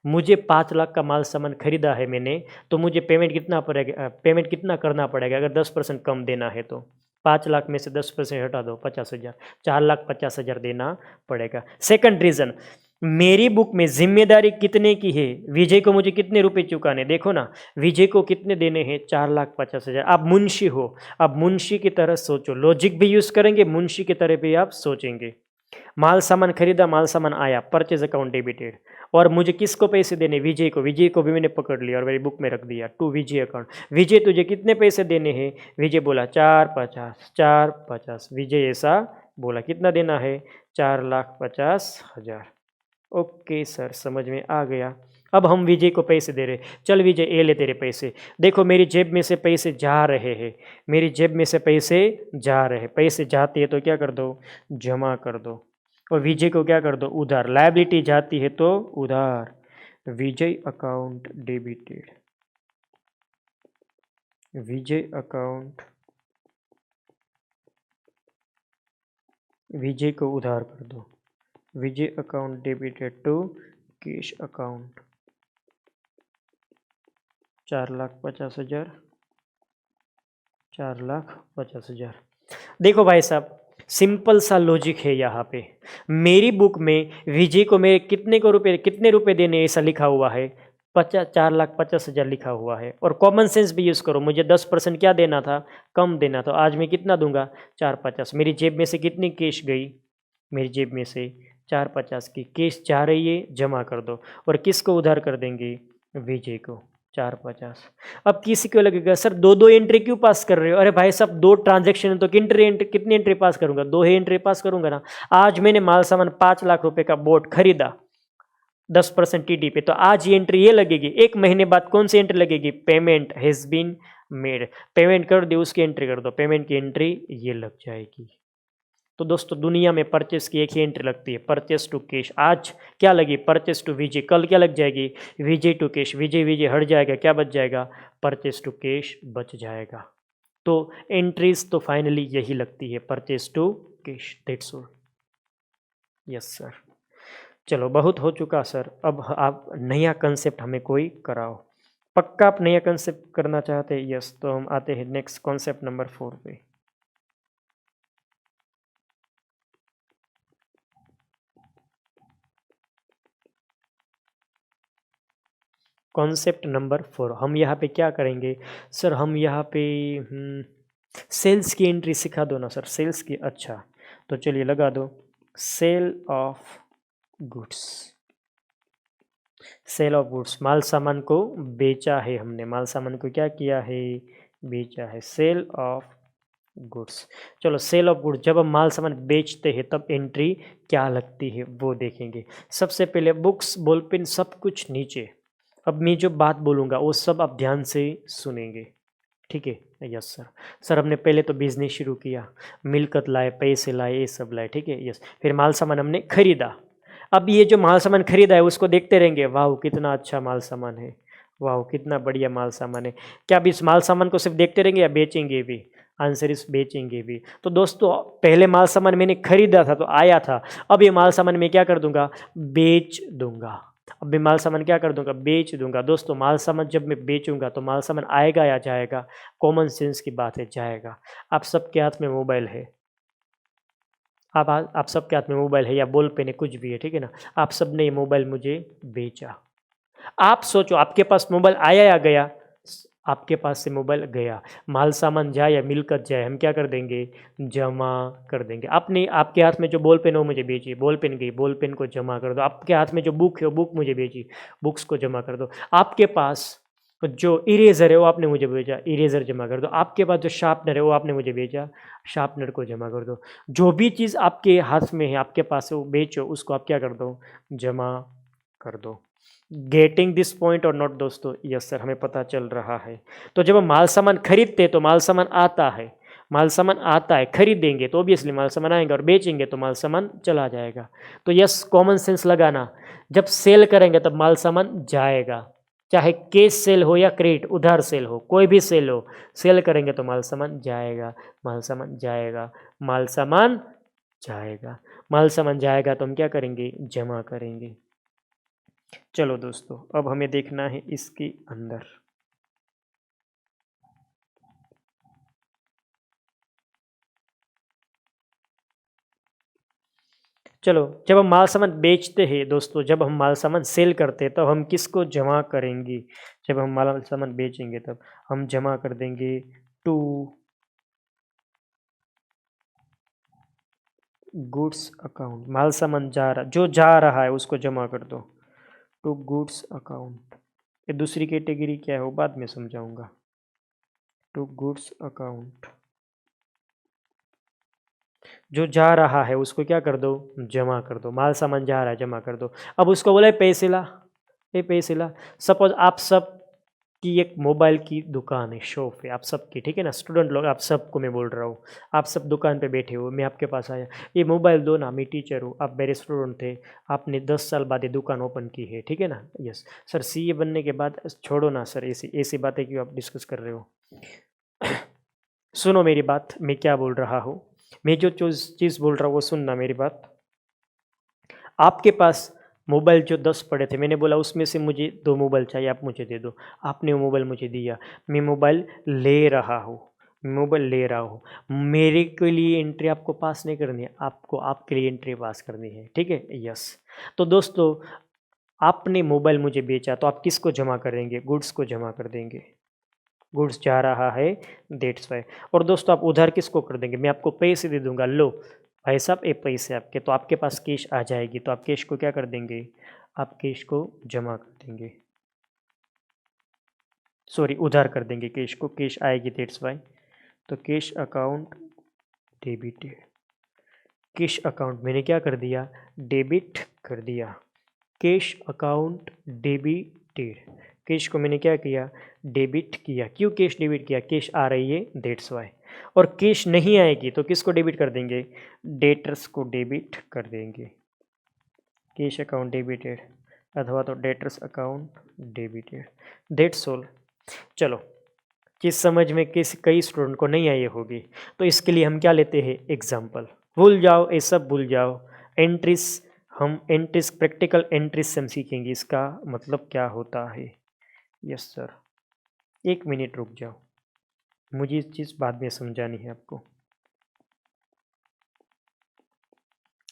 मुझे 5 लाख का माल सामान खरीदा है मैंने, तो मुझे पेमेंट कितना पड़ेगा? पेमेंट कितना करना पड़ेगा अगर 10% कम देना है? तो 5 लाख में से 10% हटा दो, 50,000, 4,50,000 देना पड़ेगा। सेकंड रीजन, मेरी बुक में जिम्मेदारी कितने की है? विजय को मुझे कितने रुपए चुकाने? देखो ना, विजय को कितने देने हैं? 4,50,000। आप मुंशी हो, आप मुंशी की तरह सोचो, लॉजिक भी यूज करेंगे, मुंशी की तरह भी आप सोचेंगे। माल सामान खरीदा, माल सामान आया, परचेज अकाउंट डेबिटेड, और मुझे किसको पैसे देने? विजय को। विजय को भी मैंने पकड़ लिया और मेरी बुक में रख दिया, टू विजय अकाउंट। विजय तुझे कितने पैसे देने हैं? विजय बोला 4,50,000, 4,50,000। विजय ऐसा बोला, कितना देना है? 4,50,000। ओके सर समझ में आ गया। अब हम विजय को पैसे दे रहे, चल विजय ये ले तेरे पैसे। देखो मेरी जेब में से पैसे जा रहे हैं, मेरी जेब में से पैसे जा रहे हैं। पैसे जाते हैं तो क्या कर दो? जमा कर दो। और विजय को क्या कर दो? उधार। लायबिलिटी जाती है तो उधार। Vijay account debited, Vijay account, Vijay को उधार कर दो। Vijay account debited to cash account, 4,50,000, 4,50,000। देखो भाई साहब सिंपल सा लॉजिक है यहाँ पे। मेरी बुक में विजय को मेरे कितने रुपए देने ऐसा लिखा हुआ है? 4,50,000 लिखा हुआ है। और कॉमन सेंस भी यूज़ करो, मुझे 10% क्या देना था? कम देना। तो आज मैं कितना दूंगा? 4,50,000। मेरी जेब में से कितनी कैश गई? मेरी जेब में से 4,50,000 की कैश जा रही है, जमा कर दो। और किसको उधार कर देंगे? विजय को। 450। अब किसी को लगेगा सर दो दो एंट्री क्यों पास कर रहे हो? अरे भाई साहब दो ट्रांजेक्शन है तो कितनी एंट्री पास करूंगा? दो ही एंट्री पास करूंगा ना। आज मैंने माल सामान 5 लाख रुपए का बोट खरीदा 10% टीडी पे, तो आज ये एंट्री ये लगेगी। एक महीने बाद कौन सी एंट्री लगेगी? Payment has been made, payment कर दी उसकी एंट्री कर दो, पेमेंट की एंट्री ये लग जाएगी। तो दोस्तों दुनिया में परचेस की एक ही एंट्री लगती है, परचेस टू कैश। आज क्या लगी? परचेस टू विजय। कल क्या लग जाएगी? विजय टू कैश। विजय विजय हट जाएगा, क्या बच जाएगा? परचेस टू कैश बच जाएगा। तो एंट्रीज तो फाइनली यही लगती है, purchase to cash. That's all. Yes sir. चलो बहुत हो चुका सर, अब आप नया कंसेप्ट हमें कोई कराओ। पक्का आप नया कंसेप्ट करना चाहते हैं? यस, तो हम आते हैं नेक्स्ट कॉन्सेप्ट नंबर 4 पे। कॉन्सेप्ट नंबर 4 हम यहाँ पे क्या करेंगे सर? हम यहाँ पे सेल्स की एंट्री सिखा दो ना सर, सेल्स की। अच्छा तो चलिए लगा दो, sale of goods. Sale of goods, माल सामान को बेचा है हमने, माल सामान को क्या किया है? बेचा है। Sale of goods. चलो सेल ऑफ गुड्स, जब हम माल सामान बेचते हैं तब एंट्री क्या लगती है वो देखेंगे। सबसे पहले बुक्स, बॉल पेन, सब कुछ नीचे। अब मैं जो बात बोलूँगा वो सब आप ध्यान से सुनेंगे, ठीक है? Yes sir. सर हमने पहले तो बिजनेस शुरू किया, मिलकत लाए, पैसे लाए, ये सब लाए, ठीक है? यस। फिर माल सामान हमने खरीदा। अब ये जो माल सामान खरीदा है उसको देखते रहेंगे, वाह कितना अच्छा माल सामान है, वाह कितना बढ़िया माल सामान है। क्या अब इस माल सामान को सिर्फ देखते रहेंगे या बेचेंगे भी? आंसर इस बेचेंगे भी। तो दोस्तों पहले माल सामान मैंने खरीदा था तो आया था, अब ये माल सामान मैं क्या कर दूंगा? बेच दूंगा। अब मैं माल सामान क्या कर दूंगा? बेच दूंगा। दोस्तों माल सामान जब मैं बेचूंगा तो माल सामान आएगा या जाएगा? कॉमन सेंस की बात है, जाएगा। आप सबके हाथ में मोबाइल है, आप सबके हाथ में मोबाइल है या बॉल पेन है, कुछ भी है, ठीक है ना? आप सब ने ये मोबाइल मुझे बेचा। आप सोचो आपके पास मोबाइल आया या गया? आपके पास से मोबाइल गया। माल सामान जाए या मिलकत जाए, हम क्या कर देंगे? जमा कर देंगे। आपने, आपके हाथ में जो बॉल पेन है वो मुझे बेची, बॉल पेन गई, बॉल पेन को जमा कर दो। आपके हाथ में जो बुक है वो बुक मुझे बेची, बुक्स को जमा कर दो। आपके पास जो इरेजर है वो आपने मुझे भेजा, इरेजर जमा कर दो। आपके पास जो शार्पनर है वो आपने मुझे भेजा, शार्पनर को जमा कर दो। जो भी चीज़ आपके हाथ में है, आपके पास है, वो बेचो, उसको आप क्या कर दो? जमा कर दो। गेटिंग दिस पॉइंट और नॉट दोस्तों? यस सर, हमें पता चल रहा है। तो जब हम माल सामान खरीदते हैं तो माल सामान आता है, माल सामान आता है, खरीदेंगे तो ऑब्वियसली माल सामान आएंगे, और बेचेंगे तो माल सामान चला जाएगा। तो यस, कॉमन सेंस लगाना। जब सेल करेंगे तब माल सामान जाएगा, चाहे कैश सेल हो या क्रेडिट उधार सेल हो, कोई भी सेल हो, सेल करेंगे तो माल सामान जाएगा, माल सामान जाएगा, माल सामान जाएगा। माल सामान जाएगा तो हम क्या करेंगे? जमा करेंगे। चलो दोस्तों अब हमें देखना है इसके अंदर। चलो जब हम माल सामान बेचते हैं दोस्तों, जब हम माल सामान सेल करते हैं तब हम किसको जमा करेंगे? जब हम माल सामान बेचेंगे तब हम जमा कर देंगे टू गुड्स अकाउंट। माल सामान जा रहा, जो जा रहा है उसको जमा कर दो, टू गुड्स अकाउंट। ये दूसरी कैटेगरी क्या है वो बाद में समझाऊंगा। टू गुड्स अकाउंट, जो जा रहा है उसको क्या कर दो? जमा कर दो। माल सामान जा रहा है, जमा कर दो। अब उसको बोला पैसे ला, ये पैसे ला। सपोज आप सब की एक मोबाइल की दुकान है, शॉप है आप सबकी, ठीक है ना? स्टूडेंट लोग, आप सबको मैं बोल रहा हूँ, आप सब दुकान पे बैठे हो, मैं आपके पास आया, ये मोबाइल दो ना, मैं टीचर हूँ, आप मेरे स्टूडेंट थे, आपने 10 साल बाद ये दुकान ओपन की है, ठीक है ना? Yes sir. सीए बनने के बाद छोड़ो ना सर, ऐसी ऐसी बातें क्यों आप डिस्कस कर रहे हो? सुनो मेरी बात, मैं क्या बोल रहा हूँ, मैं जो चीज़ बोल रहा हूँ वो सुनना मेरी बात। आपके पास मोबाइल जो 10 पड़े थे, मैंने बोला उसमें से मुझे 2 मोबाइल चाहिए, आप मुझे दे दो। आपने वो मोबाइल मुझे दिया, मैं मोबाइल ले रहा हूँ, मोबाइल ले रहा हूँ। मेरे के लिए एंट्री आपको पास नहीं करनी है, आपको आपके लिए एंट्री पास करनी है, ठीक है? यस। तो दोस्तों आपने मोबाइल मुझे बेचा तो आप किसको जमा करेंगे? गुड्स को जमा कर देंगे। गुड्स जा रहा है, दैट्स वाई। और दोस्तों आप उधार किसको कर देंगे? मैं आपको पैसे दे दूंगा, लो भाई साहब ये पैसे आपके, तो आपके पास कैश आ जाएगी, तो आप कैश को क्या कर देंगे? आप कैश को जमा कर देंगे। सॉरी उधार कर देंगे कैश को, कैश आएगी दैट्स वाई। तो cash account debited, cash account मैंने क्या कर दिया, डेबिट कर दिया। कैश अकाउंट डेबिटेड, कैश को मैंने क्या किया, डेबिट किया। क्यों कैश डेबिट किया, कैश आ रही है दैट्स वाई। और कैश नहीं आएगी तो किसको डेबिट कर देंगे, डेटर्स को डेबिट कर देंगे। कैश अकाउंट डेबिटेड अथवा तो debtors account debited, that's all. चलो किस समझ में किस कई स्टूडेंट को नहीं आई होगी, तो इसके लिए हम क्या लेते हैं, एग्जाम्पल। भूल जाओ ये सब भूल जाओ, एंट्रीज, हम एंट्रीज प्रैक्टिकल एंट्रीज से हम सीखेंगे इसका मतलब क्या होता है। यस सर, एक मिनट रुक जाओ, मुझे इस चीज़ बाद में समझानी है आपको।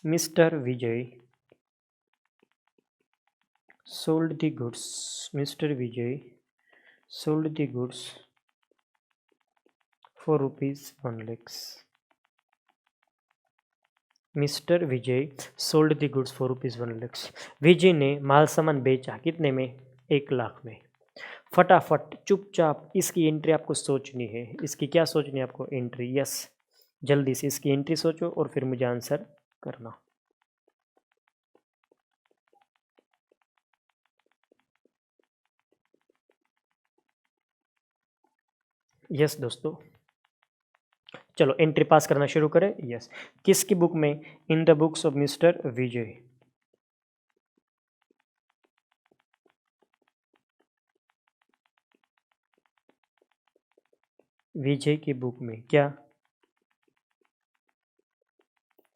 Mister Vijay sold the goods, Mr. Vijay sold the goods for rupees 1 lakhs. Mister Vijay sold the goods for rupees 1 lakhs। विजय ने माल सामान बेचा कितने में, 1 लाख में। फटाफट चुपचाप इसकी एंट्री आपको सोचनी है, इसकी क्या सोचनी है आपको, एंट्री। यस, जल्दी से इसकी एंट्री सोचो और फिर मुझे आंसर करना। यस दोस्तों, चलो एंट्री पास करना शुरू करें। यस, किसकी बुक में, in the books of mister Vijay. Vijay की बुक में क्या,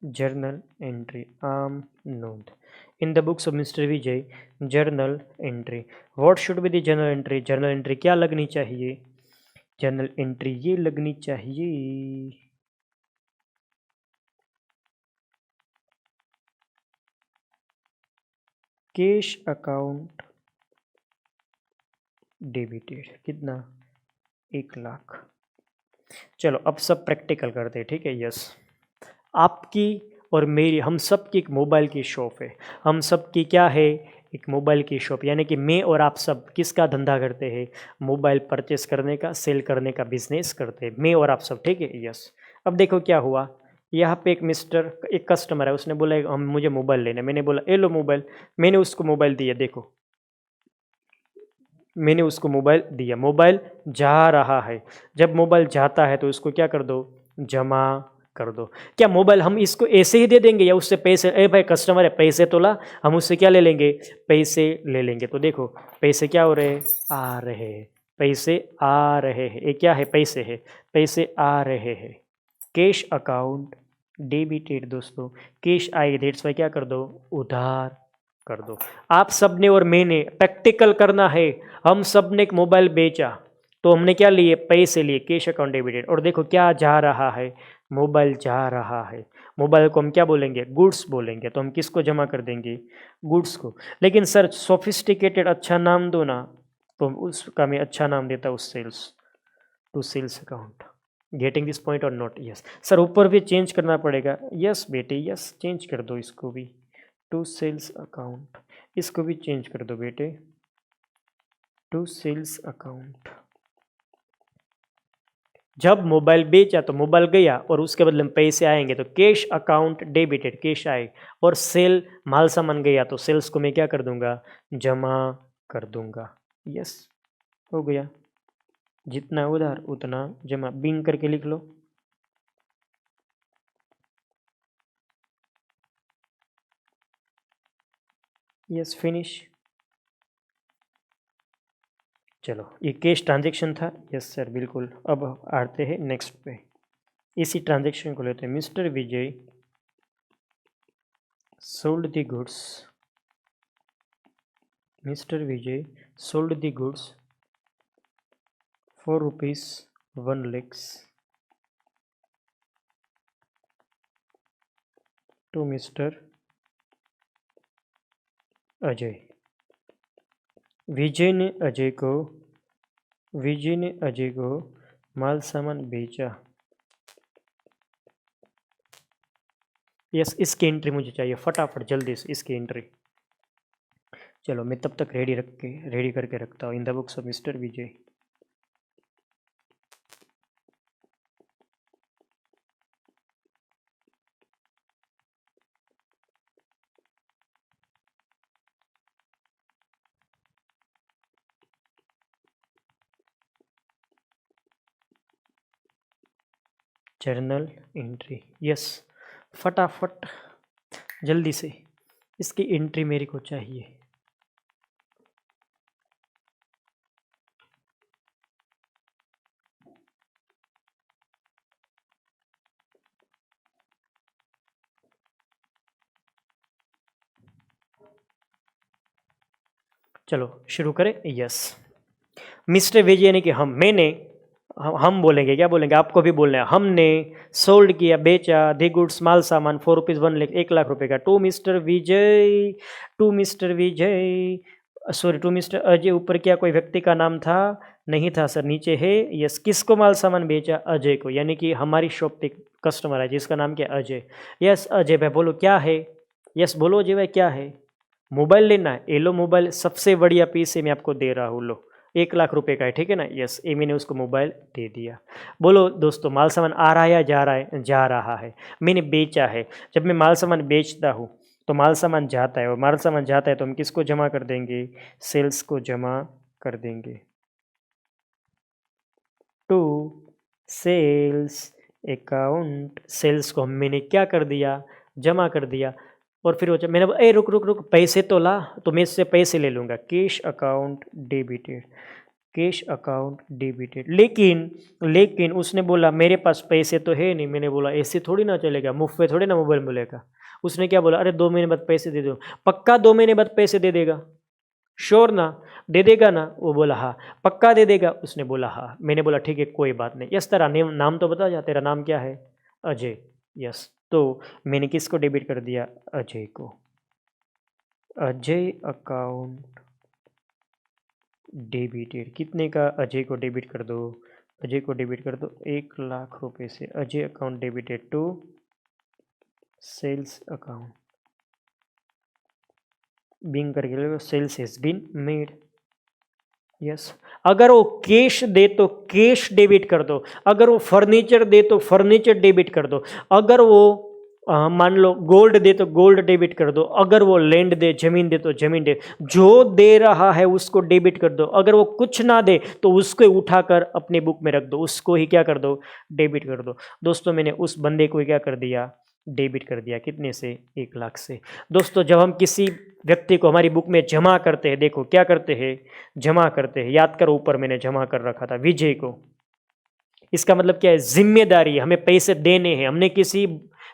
जर्नल एंट्री, आम नोट। In the books of mister Vijay journal entry. What should be the journal entry, journal entry क्या लगनी चाहिए, जर्नल एंट्री ये लगनी चाहिए, कैश अकाउंट डेबिटेड, कितना, 1 लाख। चलो अब सब प्रैक्टिकल करते हैं, ठीक है। यस, आपकी और मेरी, हम सब की एक मोबाइल की शॉप है, हम सब की क्या है, एक मोबाइल की शॉप। यानी कि मैं और आप सब किसका धंधा करते हैं, मोबाइल परचेस करने का, सेल करने का बिजनेस करते हैं, मैं और आप सब, ठीक है। यस, अब देखो क्या हुआ, यहाँ पे एक कस्टमर है, उसने बोला हम मुझे मोबाइल लेना है। मैंने बोला ए लो मोबाइल, मैंने उसको मोबाइल दिया। देखो मैंने उसको मोबाइल दिया, मोबाइल जा रहा है। जब मोबाइल जाता है तो उसको क्या कर दो, जमा कर दो। क्या मोबाइल हम इसको ऐसे ही दे देंगे या उससे पैसे, ए भाई कस्टमर है पैसे तो ला, हम उससे क्या ले लेंगे, पैसे ले लेंगे। तो देखो पैसे क्या हो रहे हैं, आ रहे हैं, पैसे आ रहे हैं। ये क्या है, पैसे है, पैसे आ रहे हैं। कैश अकाउंट डेबिटेड दोस्तों, कैश आए दैट्स वाई क्या कर दो, उधार कर दो। आप सबने और मैंने प्रैक्टिकल करना है, हम सब ने एक मोबाइल बेचा तो हमने क्या लिए, पैसे लिए, कैश अकाउंट डेबिटेड। और देखो क्या जा रहा है, मोबाइल जा रहा है। मोबाइल को हम क्या बोलेंगे, गुड्स बोलेंगे। तो हम किसको जमा कर देंगे, गुड्स को। लेकिन सर सोफिस्टिकेटेड अच्छा नाम दो ना, तो उसका मैं अच्छा नाम देता हूँ sales, to sales account. Getting this point और नॉट। यस सर, ऊपर भी चेंज करना पड़ेगा। यस बेटे, यस चेंज कर दो इसको भी, टू सेल्स अकाउंट। इसको भी चेंज कर दो बेटे, टू सेल्स अकाउंट। जब मोबाइल बेचा तो मोबाइल गया और उसके बदले में पैसे आएंगे तो कैश अकाउंट डेबिटेड, कैश आए। और सेल माल सामान गया तो सेल्स को मैं क्या कर दूंगा, जमा कर दूंगा। यस हो गया, जितना उधार उतना जमा, बिंग करके लिख लो। Yes finish. चलो ये कैश ट्रांजेक्शन था। यस सर बिल्कुल। अब आते हैं नेक्स्ट पे, इसी ट्रांजेक्शन को लेते हैं। Mister Vijay sold the goods, mister Vijay sold the goods for rupees 1 lakhs to mister Ajay. Vijay ने अजय को माल सामान बेचा। यस, इसकी एंट्री मुझे चाहिए फटाफट जल्दी से, इसकी एंट्री। चलो मैं तब तक रेडी करके रखता हूँ। इन the books of mister Vijay, journal entry. Yes, फटाफट जल्दी से इसकी एंट्री मेरे को चाहिए। चलो शुरू करें। यस, मिस्टर वेज यानी कि हम बोलेंगे, क्या बोलेंगे, आपको भी बोलना है। हमने सोल्ड किया, बेचा, दी गुड्स माल सामान 4 रुपीज़ 1 लाख रुपए का। To mister Vijay, sorry to mister Ajay. ऊपर क्या कोई व्यक्ति का नाम था? नहीं था सर, नीचे है। यस, किसको माल सामान बेचा? अजय को, यानी कि हमारी शॉप पे कस्टमर है जिसका नाम क्या? अजय। यस अजय भाई बोलो क्या है? यस बोलो अजय भाई क्या है? मोबाइल लेना है? ये लो मोबाइल, सबसे बढ़िया पीस है, मैं आपको दे रहा हूँ, लो 1 लाख रुपए का है, ठीक है ना। यस, ये मैंने उसको मोबाइल दे दिया। बोलो दोस्तों, माल सामान आ रहा है या जा रहा है? जा रहा है, मैंने बेचा है। जब मैं माल सामान बेचता हूँ तो माल सामान जाता है, और माल सामान जाता है तो हम किसको जमा कर देंगे? सेल्स को जमा कर देंगे। टू सेल्स अकाउंट, सेल्स को मैंने क्या कर दिया? जमा कर दिया। और फिर वो जब मैंने ए रुक रुक रुक, पैसे तो ला, तो मैं इससे पैसे ले लूँगा। Cash account debited, cash account debited. लेकिन लेकिन उसने बोला मेरे पास पैसे तो है नहीं। मैंने बोला ऐसे थोड़ी ना चलेगा, मुफ्त में थोड़ी ना मोबाइल मिलेगा। उसने क्या बोला? अरे 2 महीने बाद पैसे दे दो। पक्का 2 महीने बाद पैसे दे देगा? श्योर ना? दे देगा ना? वो बोला हाँ। पक्का दे देगा? उसने बोला हाँ। मैंने बोला ठीक है कोई बात नहीं। यस, तेरा नाम तो बता जा, तेरा नाम क्या है? अजय। यस, तो मैंने किसको डेबिट कर दिया? अजय को। अजय अकाउंट डेबिटेड, कितने का? अजय को डेबिट कर दो, अजय को डेबिट कर दो 1 लाख रुपए से। Ajay account debited to sales account, being करके sales has been made. Yes, अगर वो कैश दे तो कैश डेबिट कर दो, अगर वो फर्नीचर दे तो फर्नीचर डेबिट कर दो, अगर वो मान लो गोल्ड दे तो गोल्ड डेबिट कर दो, अगर वो लैंड दे, जमीन दे तो जमीन दे, जो दे रहा है उसको डेबिट कर दो। अगर वो कुछ ना दे तो उसको उठाकर अपनी बुक में रख दो, उसको ही क्या कर दो? डेबिट कर दो। दोस्तों मैंने उस बंदे को क्या कर दिया? डेबिट कर दिया। कितने से? 1 लाख से। दोस्तों जब हम किसी व्यक्ति को हमारी बुक में जमा करते हैं, देखो क्या करते हैं? जमा करते हैं। याद करो ऊपर मैंने जमा कर रखा था विजय को। इसका मतलब क्या है? जिम्मेदारी है, हमें पैसे देने हैं। हमने किसी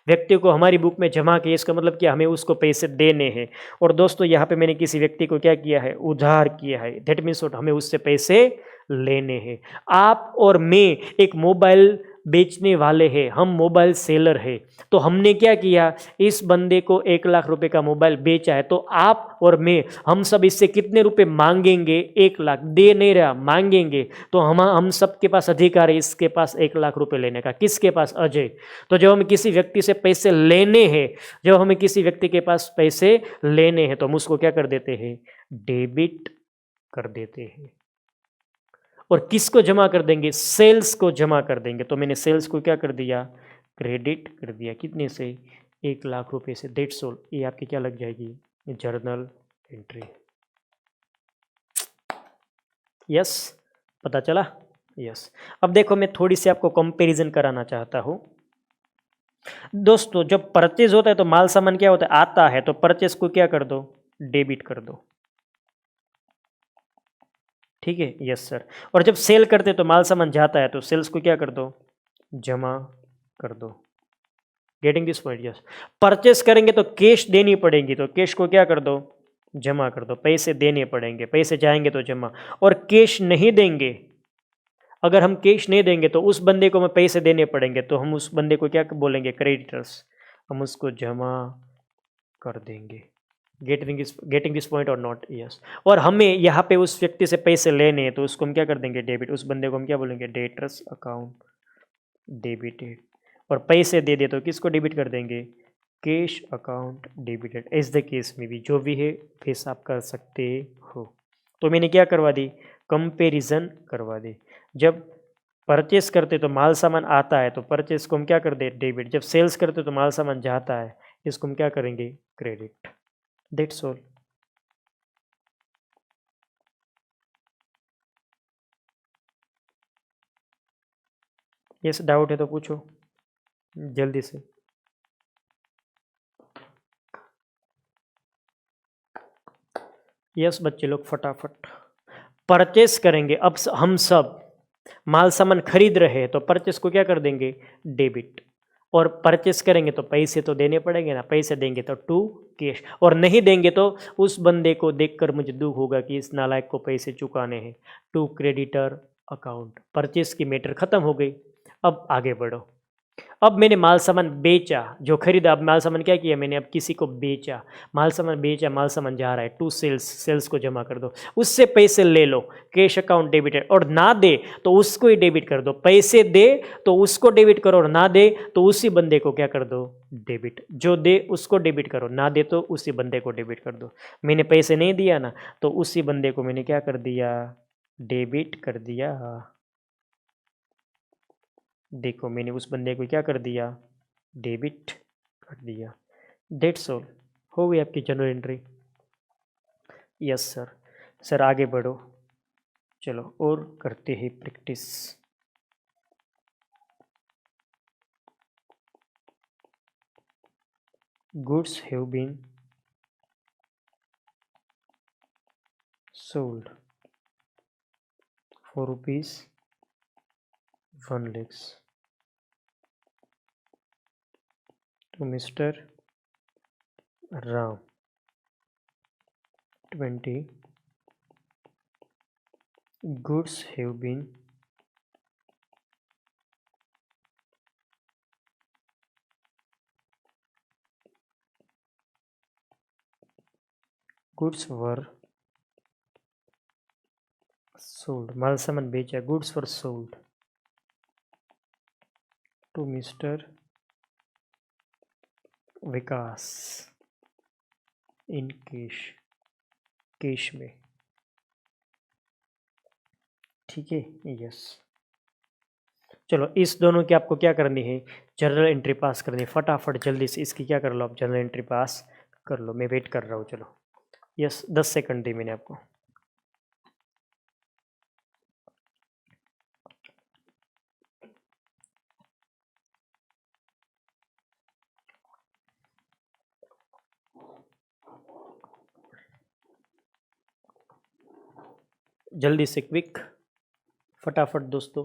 व्यक्ति को हमारी बुक में जमा किया, इसका मतलब क्या? हमें उसको पैसे देने हैं। और दोस्तों यहाँ पे मैंने किसी व्यक्ति को क्या किया है? उधार किया है। दैट मीन्स हमें उससे पैसे लेने हैं। आप और मैं एक मोबाइल बेचने वाले हैं, हम मोबाइल सेलर है। तो हमने क्या किया? इस बंदे को 1 लाख रुपए का मोबाइल बेचा है। तो आप और मैं, हम सब इससे कितने रुपए मांगेंगे? 1 लाख। दे नहीं रहा, मांगेंगे। तो हम सबके पास अधिकार है इसके पास 1 लाख रुपए लेने का। किसके पास? अजय। तो जब हमें किसी व्यक्ति से पैसे लेने हैं, जब हमें किसी व्यक्ति के पास पैसे लेने हैं तो हम उसको क्या कर देते हैं? डेबिट कर देते हैं। और किसको जमा कर देंगे? सेल्स को जमा कर देंगे। तो मैंने सेल्स को क्या कर दिया? क्रेडिट कर दिया। कितने से? 1 लाख रुपए से। That's all. ये आपकी क्या लग जाएगी? Journal entry. यस, पता चला? यस। अब देखो मैं थोड़ी सी आपको कंपैरिजन कराना चाहता हूँ। दोस्तों जब परचेज होता है तो माल सामान क्या होता है? आता है। तो परचेज को क्या कर दो? डेबिट कर दो। ठीक है, यस सर। और जब सेल करते तो माल सामान जाता है, तो सेल्स को क्या कर दो? जमा कर दो। Getting this point? Yes. Purchase करेंगे तो कैश देनी पड़ेगी, तो कैश को क्या कर दो? जमा कर दो। पैसे देने पड़ेंगे, पैसे जाएंगे तो जमा। और कैश नहीं देंगे, अगर हम कैश नहीं देंगे तो उस बंदे को हमें पैसे देने पड़ेंगे, तो हम उस बंदे को क्या बोलेंगे? क्रेडिटर्स। हम उसको जमा कर देंगे। गेटिंग दिस पॉइंट और नॉट? यस। और हमें यहाँ पे उस व्यक्ति से पैसे लेने हैं, तो उसको हम क्या कर देंगे? डेबिट। उस बंदे को हम क्या बोलेंगे? Debtors account debited. और पैसे दे दे तो किसको डेबिट कर देंगे? Cash account debited. As the case में भी जो भी है फेस आप कर सकते हो। तो मैंने क्या करवा दी? कंपैरिजन करवा दी। जब परचेस करते तो माल सामान आता है, तो परचेस को हम क्या कर दे? डेबिट। जब सेल्स करते तो माल सामान जाता है, इसको हम क्या करेंगे? Credit. That's all. Yes, doubt है तो पूछो। जल्दी से। यस बच्चे लोग फटाफट परचेस करेंगे। अब हम सब माल सामान खरीद रहे हैं तो परचेस को क्या कर देंगे, डेबिट। और परचेस करेंगे तो पैसे तो देने पड़ेंगे ना, पैसे देंगे तो टू कैश, और नहीं देंगे तो उस बंदे को देखकर मुझे दुख होगा कि इस नालायक को पैसे चुकाने हैं, टू क्रेडिटर अकाउंट। परचेस की मैटर खत्म हो गई। अब आगे बढ़ो। अब मैंने माल सामान बेचा, जो खरीदा, अब माल सामान क्या किया मैंने, अब किसी को बेचा, माल सामान बेचा, माल सामान जा रहा है टू सेल्स, सेल्स को जमा कर दो, उससे पैसे ले लो, कैश अकाउंट डेबिटेड। और ना दे तो उसको ही डेबिट कर दो, पैसे दे तो उसको डेबिट करो, और ना दे तो उसी बंदे को क्या कर दो, डेबिट। जो दे उसको डेबिट करो, ना दे तो उसी बंदे को डेबिट कर दो। मैंने पैसे नहीं दिया ना, तो उसी बंदे को मैंने क्या कर दिया, डेबिट कर दिया। देखो मैंने उस बंदे को क्या कर दिया, डेबिट कर दिया। डेट्स ऑल, हो गई आपकी journal entry. Yes sir. Sir आगे बढ़ो, चलो और करते हैं practice. Goods have been sold for rupees 1 lakhs to Mr. Ram 20 goods have been goods were sold, माल सामान बेचा, goods were sold to Mr. Vikas in cash, cash में। ठीक है, यस। चलो इस दोनों की आपको क्या करनी है, जर्नल एंट्री पास करनी है। फटाफट जल्दी से इसकी क्या कर लो आप, जर्नल एंट्री पास कर लो, मैं वेट कर रहा हूँ। चलो यस, 10 सेकंड दी मैंने आपको। जल्दी से क्विक, फटाफट दोस्तों।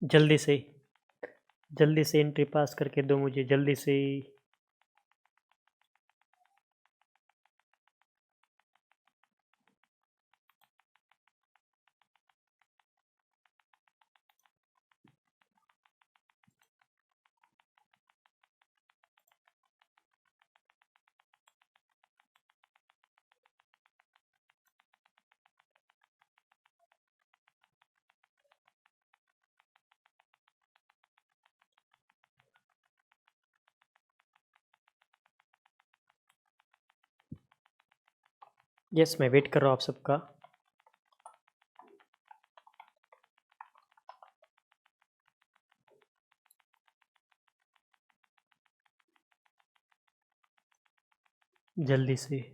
जल्दी से एंट्री पास करके दो मुझे, जल्दी से। यस, मैं वेट कर रहा हूँ आप सबका। जल्दी से।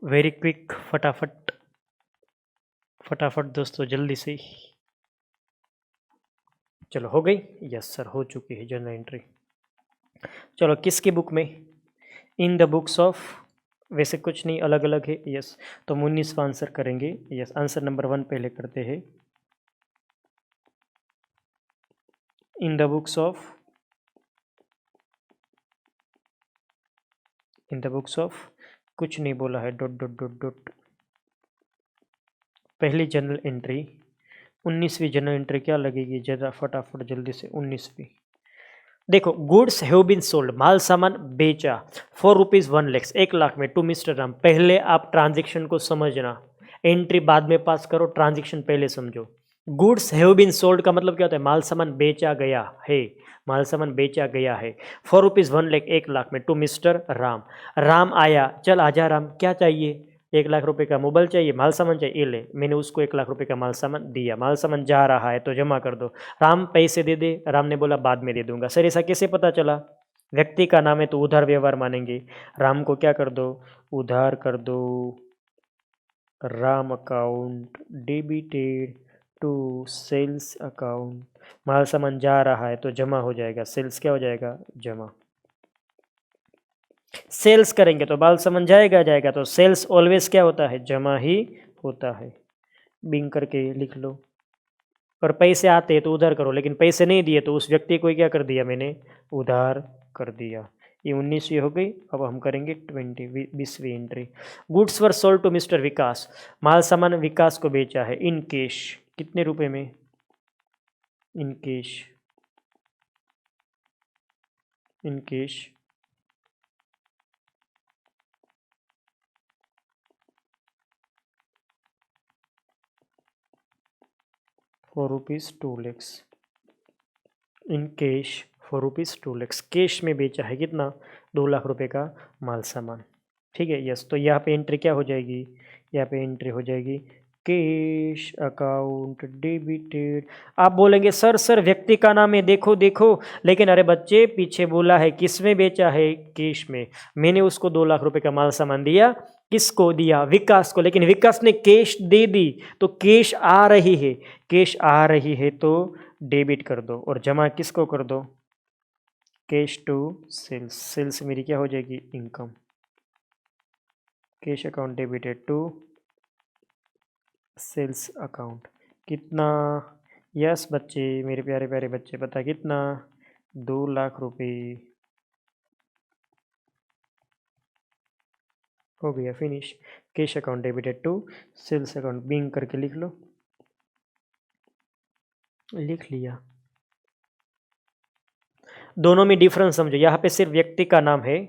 वेरी क्विक, फटाफट फटाफट दोस्तों, जल्दी से। चलो हो गई, यस सर हो चुकी है जर्नल एंट्री। चलो किसकी बुक में, इन द बुक्स ऑफ, वैसे कुछ नहीं, अलग अलग है। यस, तो मुन्नीस का आंसर करेंगे। यस, आंसर नंबर 1 पहले करते हैं। इन the books of, in the books of कुछ नहीं बोला है, डॉट डॉट डॉट डॉट। पहली जनरल एंट्री 19वीं जनरल एंट्री क्या लगेगी, जरा फटाफट जल्दी से। 19वीं देखो, गुड्स हैव बीन सोल्ड, माल सामान बेचा, ₹4 1 लाख में टू मिस्टर राम। पहले आप ट्रांजेक्शन को समझना, एंट्री बाद में पास करो, ट्रांजेक्शन पहले समझो। गुड्स हैव बीन सोल्ड का मतलब क्या होता है, माल सामान बेचा गया है, माल सामान बेचा गया है। ₹1 1 लाख में टू मिस्टर राम। राम आया, चल आजा राम, क्या चाहिए, 1 लाख रुपए का मोबाइल चाहिए, माल सामान चाहिए, ये ले। मैंने उसको 1 लाख रुपए का माल सामान दिया, माल सामान जा रहा है तो जमा कर दो। राम पैसे दे दे, राम ने बोला बाद में दे दूंगा। सर ऐसा कैसे पता चला, व्यक्ति का नाम है तो उधार व्यवहार मानेंगे। राम को क्या कर दो, उधार कर दो। Ram account debited to sales account. माल सामान जा रहा है तो जमा हो जाएगा, सेल्स क्या हो जाएगा, जमा। सेल्स करेंगे तो माल सामान जाएगा जाएगा, तो सेल्स ऑलवेज क्या होता है, जमा ही होता है। बिंग करके लिख लो। और पैसे आते हैं तो उधार करो, लेकिन पैसे नहीं दिए तो उस व्यक्ति को क्या कर दिया मैंने, उधार कर दिया। ये 19वीं हो गई। अब हम करेंगे 20वीं entry. Goods were sold to mister Vikas, माल सामान विकास को बेचा है इन कैश, कितने रुपए में, in cash, in cash ₹2 lakhs, in cash ₹2 lakhs, cash में बेचा है कितना, 2 लाख रुपए का माल सामान। ठीक है, यस। तो यहाँ पे एंट्री क्या हो जाएगी, यहाँ पे एंट्री हो जाएगी कैश अकाउंट डेबिटेड। आप बोलेंगे सर सर व्यक्ति का नाम है, देखो देखो, लेकिन अरे बच्चे पीछे बोला है किस में बेचा है, कैश में। मैंने उसको 2 लाख रुपए का माल सामान दिया, किसको दिया, विकास को, लेकिन विकास ने कैश दे दी, तो कैश आ रही है, कैश आ रही है तो डेबिट कर दो, और जमा किसको कर दो, कैश टू सेल्स। सेल्स मेरी क्या हो जाएगी, income. Cash account debited to sales account, कितना, यस बच्चे, मेरे प्यारे प्यारे बच्चे, पता कितना, 2 लाख रुपए। हो गया finish. Cash account debited to sales account, being करके लिख लो, लिख लिया। दोनों में डिफरेंस समझो, यहाँ पे सिर्फ व्यक्ति का नाम है,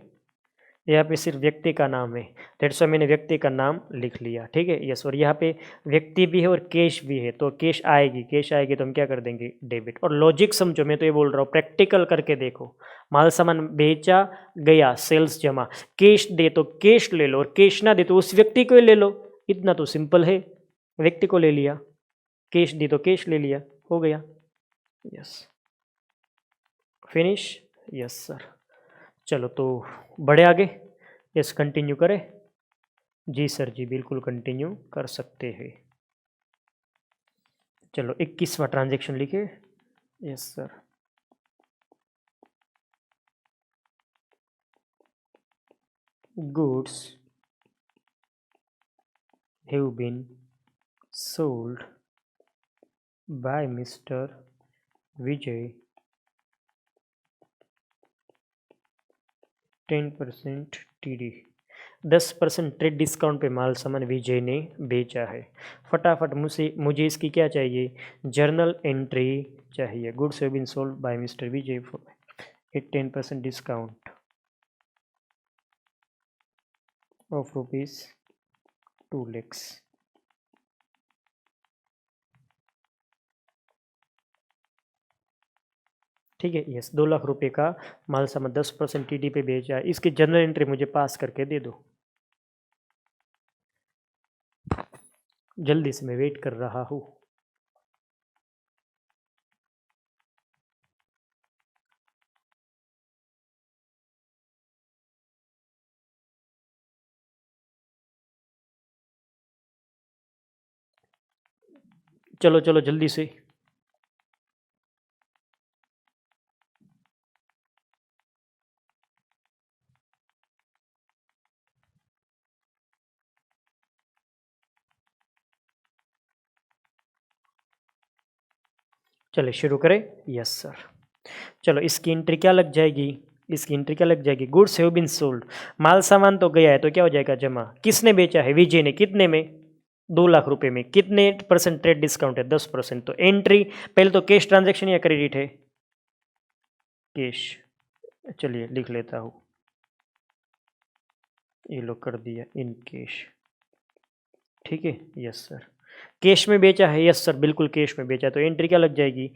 यहाँ पे सिर्फ व्यक्ति का नाम है, दैट्स व्हाई मैंने व्यक्ति का नाम लिख लिया। ठीक है, यस। और यहाँ पे व्यक्ति भी है और कैश भी है, तो कैश आएगी, कैश आएगी तो हम क्या कर देंगे, डेबिट। और लॉजिक समझो, मैं तो ये बोल रहा हूँ, प्रैक्टिकल करके देखो। माल सामान बेचा गया, सेल्स जमा, कैश दे तो कैश ले लो, और कैश ना दे तो उस व्यक्ति को ही ले लो। इतना तो सिंपल है, व्यक्ति को ले लिया, कैश दी तो कैश ले लिया, हो गया। Yes, finish, yes sir. चलो तो बढ़े आगे, यस कंटिन्यू करें। जी सर जी, बिल्कुल कंटिन्यू कर सकते हैं। चलो 21वां ट्रांजेक्शन लिखे। Yes sir. Goods have been sold by mister Vijay 10% TD, 10% trade discount पे माल सामान विजय ने बेचा है। फटाफट मुझे मुझे इसकी क्या चाहिए, जर्नल एंट्री चाहिए। Goods have been sold by mister Vijay at 10% discount of ₹2 lakhs। ठीक है, यस। 2 लाख रुपए का माल सामान 10% TD पे बेचा है, इसकी जर्नल एंट्री मुझे पास करके दे दो, जल्दी से, मैं वेट कर रहा हूँ। चलो चलो जल्दी से। चलिए शुरू करें। Yes sir. चलो इसकी एंट्री क्या लग जाएगी, इसकी एंट्री क्या लग जाएगी? गुड्स हैव बीन सोल्ड, माल सामान तो गया है तो क्या हो जाएगा? जमा। किसने बेचा है? विजय ने। कितने में? 2 लाख रुपए में। कितने परसेंट ट्रेड डिस्काउंट है? 10%। तो एंट्री पहले तो कैश ट्रांजैक्शन या क्रेडिट है? कैश। चलिए लिख लेता हूं, ये लो कर दिया इन कैश। ठीक है, यस सर। कैश में बेचा है? यस सर, बिल्कुल कैश में बेचा। तो एंट्री क्या लग जाएगी?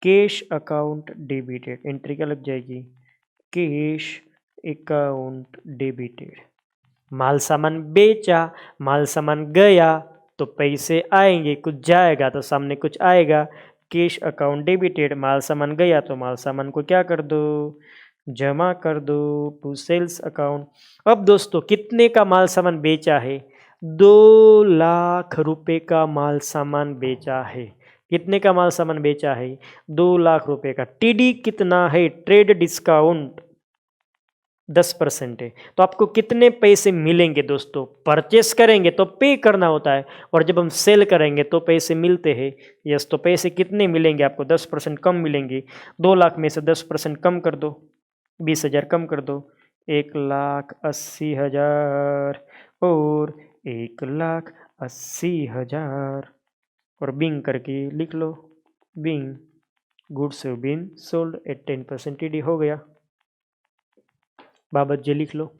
Cash account debited. एंट्री क्या लग जाएगी? Cash account debited. माल सामान बेचा, माल सामान गया तो पैसे आएंगे, कुछ जाएगा तो सामने कुछ आएगा। कैश अकाउंट डेबिटेड, माल सामान गया तो माल सामान को क्या कर दो? जमा कर दो टू सेल्स अकाउंट। अब दोस्तों कितने का माल सामान बेचा है? 2 लाख रुपए का माल सामान बेचा है। कितने का माल सामान बेचा है? 2 लाख रुपए का। टीडी कितना है? ट्रेड डिस्काउंट 10% है। तो आपको कितने पैसे मिलेंगे दोस्तों? परचेस करेंगे तो पे करना होता है, और जब हम सेल करेंगे तो पैसे मिलते हैं। यस, तो पैसे कितने मिलेंगे आपको? 10% कम मिलेंगे। 2 लाख में से 10% कम कर दो, 20,000 कम कर दो, 1,80,000 और 1,80,000 और बिंग करके लिख लो। Being goods have been sold at 10% TD हो गया। बाबत जी लिख लो।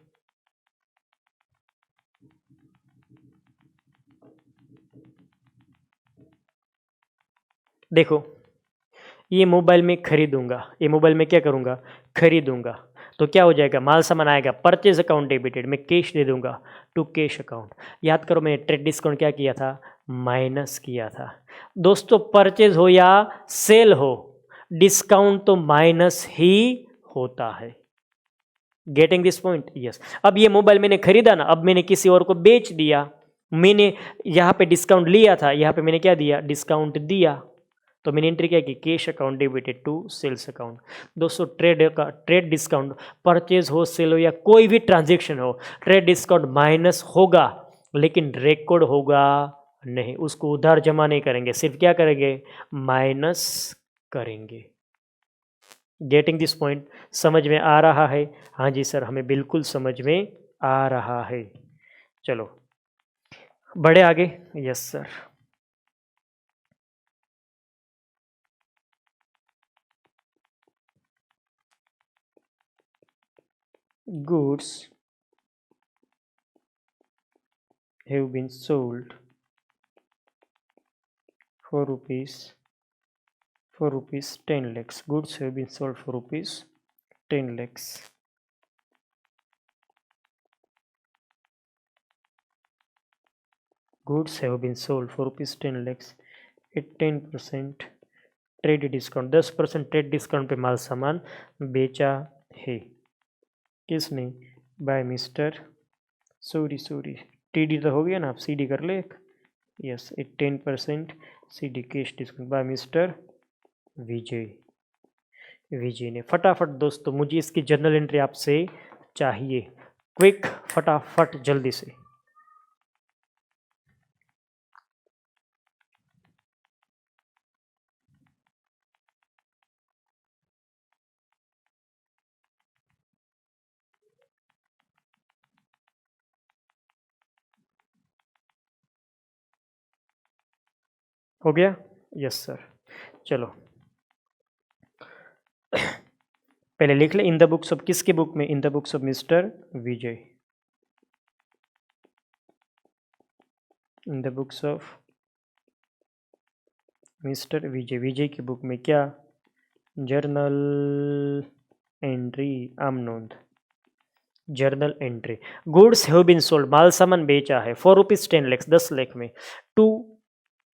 देखो, ये मोबाइल में खरीदूंगा, ये मोबाइल में क्या करूंगा? खरीदूंगा। तो क्या हो जाएगा? माल सामान आएगा, परचेज अकाउंट डेबिटेड, मैं कैश दे दूंगा टू कैश अकाउंट। याद करो मैंने ट्रेड डिस्काउंट क्या किया था? माइनस किया था। दोस्तों परचेज हो या सेल हो, डिस्काउंट तो माइनस ही होता है। Getting this point? यस। अब ये मोबाइल मैंने खरीदा ना, अब मैंने किसी और को बेच दिया। मैंने यहाँ पे डिस्काउंट लिया था, यहाँ पे मैंने क्या दिया? डिस्काउंट दिया। तो मैंने एंट्री क्या की? Cash account debited to sales account. दोस्तों ट्रेड डिस्काउंट, परचेज हो, सेल हो या कोई भी ट्रांजेक्शन हो, ट्रेड डिस्काउंट माइनस होगा, लेकिन रिकॉर्ड होगा नहीं। उसको उधार जमा नहीं करेंगे, सिर्फ क्या करेंगे? माइनस करेंगे। Getting this point? समझ में आ रहा है? हाँ जी सर, हमें बिल्कुल समझ में आ रहा है। चलो बढ़े आगे। Yes sir. goods have been sold for rupees 10 lakhs. Goods have been sold for rupees 10 lakhs. Goods have been sold for rupees 10 lakhs at 10% trade discount. 10% trade discount पे माल सामान बेचा है। किसने? बाय मिस्टर, सॉरी टीडी तो हो गया ना, आप सीडी कर ले। Yes, at 10% CD cash discount by mister Vijay ने। फटाफट दोस्तों मुझे इसकी जर्नल एंट्री आपसे चाहिए, क्विक, फटाफट जल्दी से। हो गया? Yes sir. चलो पहले लिख ले इन द बुक्स ऑफ, किसकी बुक में? In the books of mister Vijay. In the books of mister Vijay, Vijay की बुक में क्या? जर्नल एंट्री, आम नोंद, journal entry. Goods have been sold, माल सामान बेचा है, फॉर रुपीज 10 lakhs, 10 लाख में, to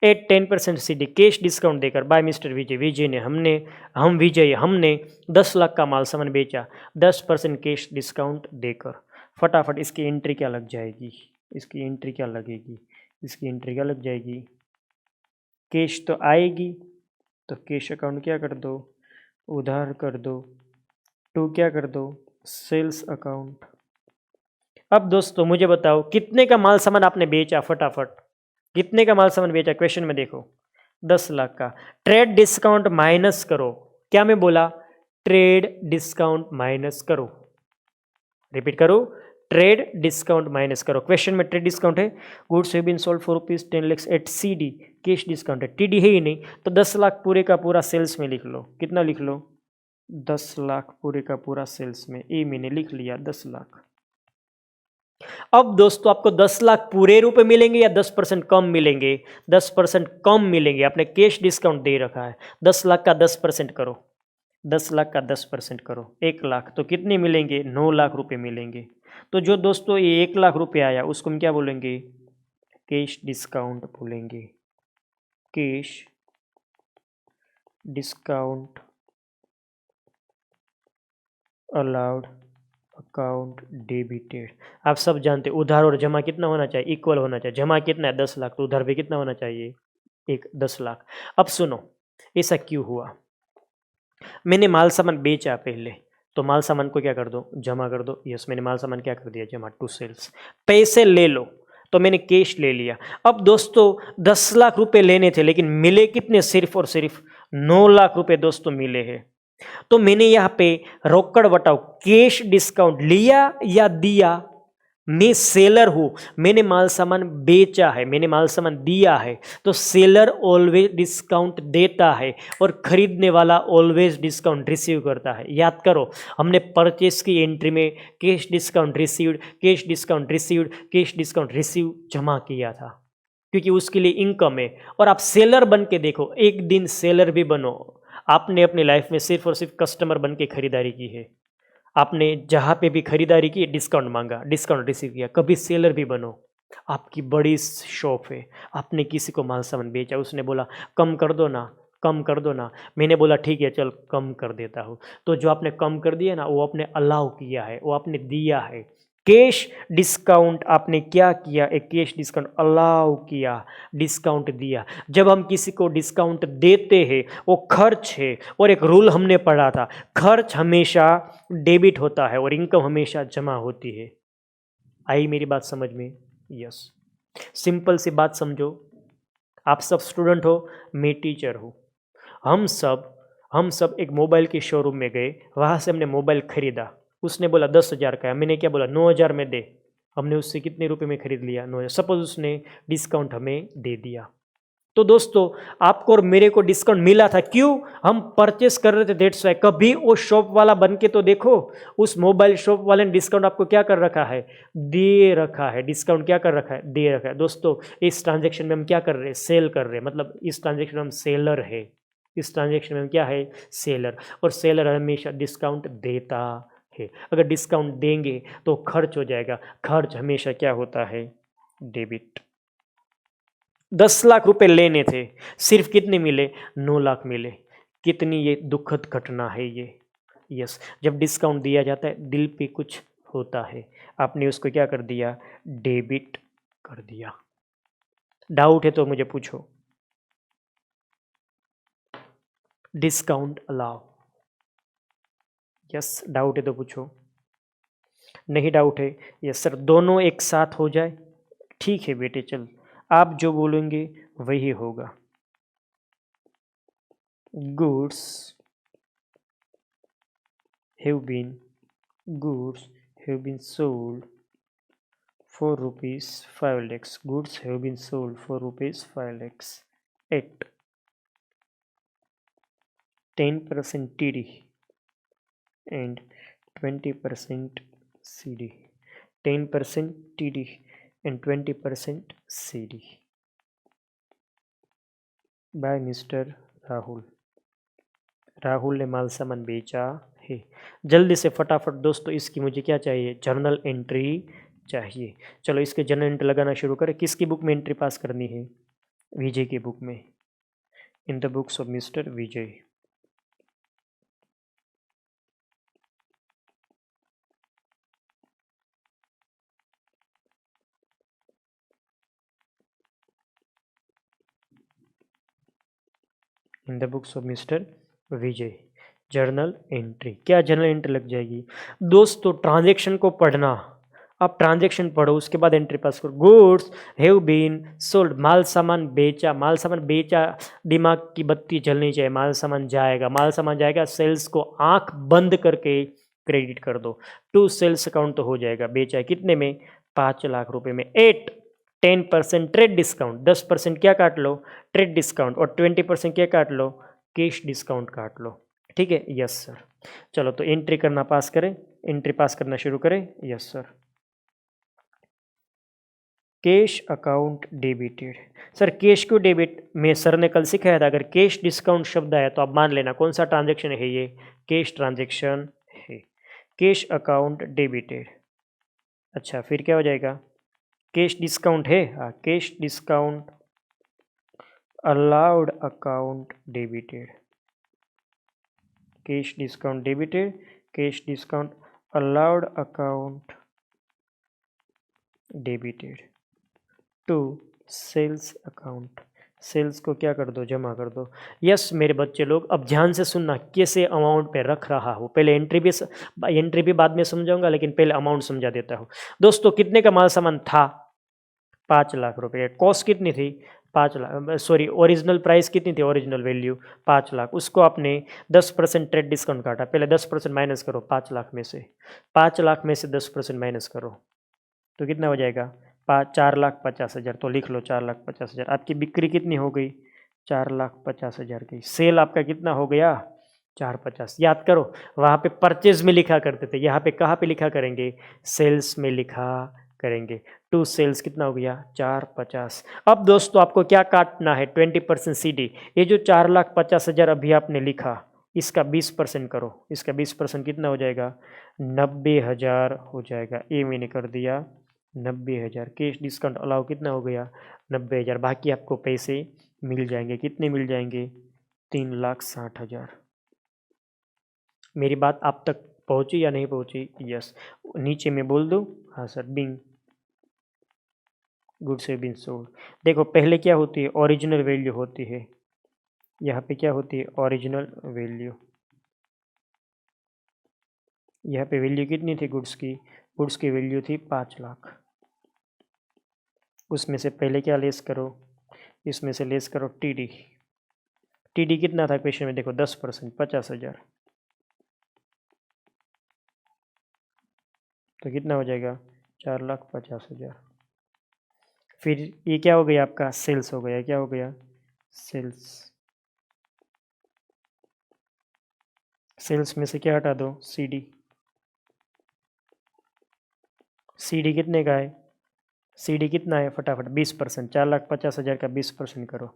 at 10% CD cash discount देकर बाय मिस्टर विजय ने, हमने 10 लाख का माल सामान बेचा 10% कैश डिस्काउंट देकर। फटाफट इसकी एंट्री क्या लग जाएगी? इसकी एंट्री क्या लगेगी? इसकी एंट्री क्या लग जाएगी? कैश तो आएगी, तो कैश अकाउंट क्या कर दो? उधार कर दो, टू क्या कर दो? Sales account. अब दोस्तों मुझे बताओ कितने का माल सामान आपने बेचा? फटाफट कितने का माल सामान बेचा? क्वेश्चन में देखो 10 लाख का। ट्रेड डिस्काउंट माइनस करो, क्या मैं बोला? ट्रेड डिस्काउंट माइनस करो। रिपीट करो, ट्रेड डिस्काउंट माइनस करो। क्वेश्चन में ट्रेड डिस्काउंट है, goods have been sold for rupees 10 lakhs at CD, cash discount है, टीडी है ही नहीं, तो 10 लाख पूरे का पूरा सेल्स में लिख लो। कितना लिख लो? 10 लाख पूरे का पूरा सेल्स में। ए मैंने लिख लिया 10 लाख। अब दोस्तों आपको 10 लाख पूरे रुपए मिलेंगे या 10% कम मिलेंगे? 10% कम मिलेंगे। आपने कैश डिस्काउंट दे रखा है, 10 लाख का 10% करो, 10 लाख का 10% करो, 1 लाख, तो कितने मिलेंगे? 9 लाख रुपए मिलेंगे। तो जो दोस्तों ये 1 लाख रुपए आया उसको हम क्या बोलेंगे? कैश डिस्काउंट बोलेंगे। Cash discount allowed account debited. आप सब जानते हैं उधार और जमा कितना होना चाहिए? इक्वल होना चाहिए। जमा कितना है? 10 लाख, तो उधार भी कितना होना चाहिए? 10 लाख। अब सुनो, ऐसा क्यों हुआ? मैंने माल सामान बेचा पहले, तो माल सामान को क्या कर दो? जमा कर दो। यस, मैंने माल सामान क्या कर दिया? जमा टू सेल्स। पैसे ले लो, तो मैंने कैश ले लिया। अब दोस्तों 10 लाख रुपए लेने थे, लेकिन मिले कितने? सिर्फ और सिर्फ 9 लाख रुपए दोस्तों मिले हैं। तो मैंने यहाँ पे रोकड़ बटाओ कैश डिस्काउंट लिया या दिया? मैं सेलर हूं, मैंने माल सामान बेचा है, मैंने माल सामान दिया है, तो सेलर ऑलवेज डिस्काउंट देता है और खरीदने वाला ऑलवेज डिस्काउंट रिसीव करता है। याद करो, हमने परचेस की एंट्री में cash discount received, cash discount received, cash discount receive जमा किया था, क्योंकि उसके लिए इनकम है। और आप सेलर बन के देखो, एक दिन सेलर भी बनो। आपने अपनी लाइफ में सिर्फ और सिर्फ कस्टमर बन के खरीदारी की है। आपने जहाँ पे भी खरीदारी की, डिस्काउंट मांगा, डिस्काउंट रिसीव किया। कभी सेलर भी बनो। आपकी बड़ी शॉप है, आपने किसी को माल सामान बेचा, उसने बोला कम कर दो ना, कम कर दो ना। मैंने बोला ठीक है चल कम कर देता हूँ। तो जो आपने कम कर दिया ना, वो आपने अलाउ किया है, वो आपने दिया है। कैश डिस्काउंट आपने क्या किया? एक कैश डिस्काउंट अलाउ किया, डिस्काउंट दिया। जब हम किसी को डिस्काउंट देते हैं वो खर्च है, और एक रूल हमने पढ़ा था, खर्च हमेशा डेबिट होता है और इनकम हमेशा जमा होती है। आई मेरी बात समझ में? यस। सिंपल सी बात समझो, आप सब स्टूडेंट हो, मैं टीचर हूँ। हम सब एक मोबाइल के शोरूम में गए, वहाँ से हमने मोबाइल खरीदा। उसने बोला 10,000 का है, मैंने क्या बोला? 9,000 में दे। हमने उससे कितने रुपए में खरीद लिया? 9,000। सपोज उसने डिस्काउंट हमें दे दिया। तो दोस्तों आपको और मेरे को डिस्काउंट मिला था, क्यों? हम परचेस कर रहे थे, दैट्स व्हाई। कभी वो शॉप वाला बन के तो देखो, उस मोबाइल शॉप वाले ने डिस्काउंट आपको क्या कर रखा है? दे रखा है। डिस्काउंट क्या कर रखा है? दे रखा है। दोस्तों इस ट्रांजेक्शन में हम क्या कर रहे हैं? सेल कर रहे हैं, मतलब इस ट्रांजेक्शन में हम सेलर है। इस ट्रांजेक्शन में हम क्या है? सेलर। और सेलर हमेशा डिस्काउंट देता है। अगर डिस्काउंट देंगे तो खर्च हो जाएगा। खर्च हमेशा क्या होता है? डेबिट। 10 लाख रुपए लेने थे, सिर्फ कितने मिले? 9 लाख मिले। कितनी ये दुखद घटना है ये। यस, जब डिस्काउंट दिया जाता है दिल पे कुछ होता है। आपने उसको क्या कर दिया? डेबिट कर दिया। डाउट है तो मुझे पूछो। Discount allow. यस, डाउट है तो पूछो। नहीं डाउट है? यस सर, दोनों एक साथ हो जाए ठीक है बेटे, चल आप जो बोलेंगे वही होगा। goods goods have been sold for rupees 5 lakhs. Goods have been sold for rupees 5 lakhs at 10% TD and 20% CD. 10% TD and 20% CD by Mr. Rahul. Rahul ने माल सामान बेचा है। जल्दी से फटाफट दोस्तों इसकी मुझे क्या चाहिए? जर्नल एंट्री चाहिए। चलो इसके जर्नल एंट्री लगाना शुरू करें। किसकी बुक में एंट्री पास करनी है? विजय की बुक में। In the books of mister Vijay. In the books of mister Vijay. Journal entry. क्या जर्नल एंट्री लग जाएगी? दोस्तों ट्रांजैक्शन को पढ़ना आप ट्रांजैक्शन पढ़ो, उसके बाद एंट्री पास करो। गुड्स हैव बीन सोल्ड, माल सामान बेचा, माल सामान बेचा, दिमाग की बत्ती जलनी चाहिए, माल सामान जाएगा, माल सामान जाएगा, सेल्स को आंख बंद करके क्रेडिट कर दो, टू सेल्स अकाउंट तो हो जाएगा। बेचा है कितने में? 5 लाख रुपए में। 8 10% ट्रेड डिस्काउंट, 10% क्या काट लो? ट्रेड डिस्काउंट, और 20% क्या काट लो? कैश डिस्काउंट काट लो। ठीक है, यस सर। चलो तो एंट्री करना पास करें, एंट्री पास करना शुरू करें। Yes sir. Cash account debited. Sir cash क्यों डेबिट? में सर ने कल सिखाया था, अगर कैश डिस्काउंट शब्द आया तो आप मान लेना कौन सा ट्रांजैक्शन है ये? कैश ट्रांजैक्शन है। Cash account debited. अच्छा फिर क्या हो जाएगा? कैश डिस्काउंट है, हाँ cash discount allowed account debited, cash discount debited, cash discount allowed account debited to sales account. Sales को क्या कर दो? जमा कर दो। यस मेरे बच्चे लोग, अब ध्यान से सुनना कैसे अमाउंट पे रख रहा हूँ। पहले एंट्री भी बाद में समझाऊंगा, लेकिन पहले अमाउंट समझा देता हूँ। दोस्तों कितने का माल सामान था? 5 लाख रुपए। कॉस्ट कितनी थी? 5 लाख, सॉरी ओरिजिनल प्राइस कितनी थी? Original value 5 lakh. उसको आपने 10% ट्रेड डिस्काउंट काटा। पहले 10% माइनस करो 5 लाख में से, 5 लाख में से 10% माइनस करो तो कितना हो जाएगा? 4,50,000। तो लिख लो 4,50,000। आपकी बिक्री कितनी हो गई? 4,50,000 की। सेल आपका कितना हो गया? 450। याद करो वहाँ पे परचेज में लिखा करते थे, यहाँ पे कहाँ पे लिखा करेंगे? सेल्स में लिखा करेंगे। टू सेल्स कितना हो गया? 450। अब दोस्तों आपको क्या काटना है? 20% सीडी। ये जो 4,50,000 अभी आपने लिखा, इसका 20% करो। इसका 20% कितना हो जाएगा? 90,000 हो जाएगा। ये मैंने कर दिया 90,000। कैश डिस्काउंट अलाउ कितना हो गया? 90,000। बाकी आपको पैसे मिल जाएंगे। कितने मिल जाएंगे? 3,60,000। मेरी बात आप तक पहुंची या नहीं पहुंची? यस। नीचे में बोल दूं? हाँ sir. Being goods have been sold. देखो पहले क्या होती है? ओरिजिनल वैल्यू होती है। यहाँ पे क्या होती है? Original value. यहाँ पे वैल्यू कितनी थी गुड्स की? गुड्स की वैल्यू थी 5 लाख। उसमें से पहले क्या लेस करो? इसमें से लेस करो टीडी। टीडी कितना था क्वेश्चन में? देखो 10%, 50,000। तो कितना हो जाएगा? 4,50,000। फिर ये क्या हो गया आपका? सेल्स हो गया। क्या हो गया? सेल्स। सेल्स में से क्या हटा दो? सीडी। सीडी कितने का है? सीडी कितना है? फटाफट 20%। 4,50,000 का 20% करो।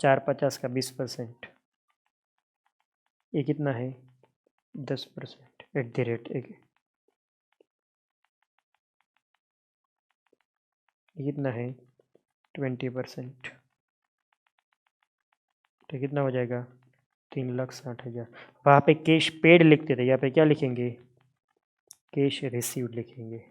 450 का 20%, ये कितना है? 10%। एट द रेट ये कितना है? 20%। तो कितना हो जाएगा? 3,60,000। वहाँ पे कैश पेड लिखते थे, यहाँ पे क्या लिखेंगे? कैश रिसीव्ड लिखेंगे।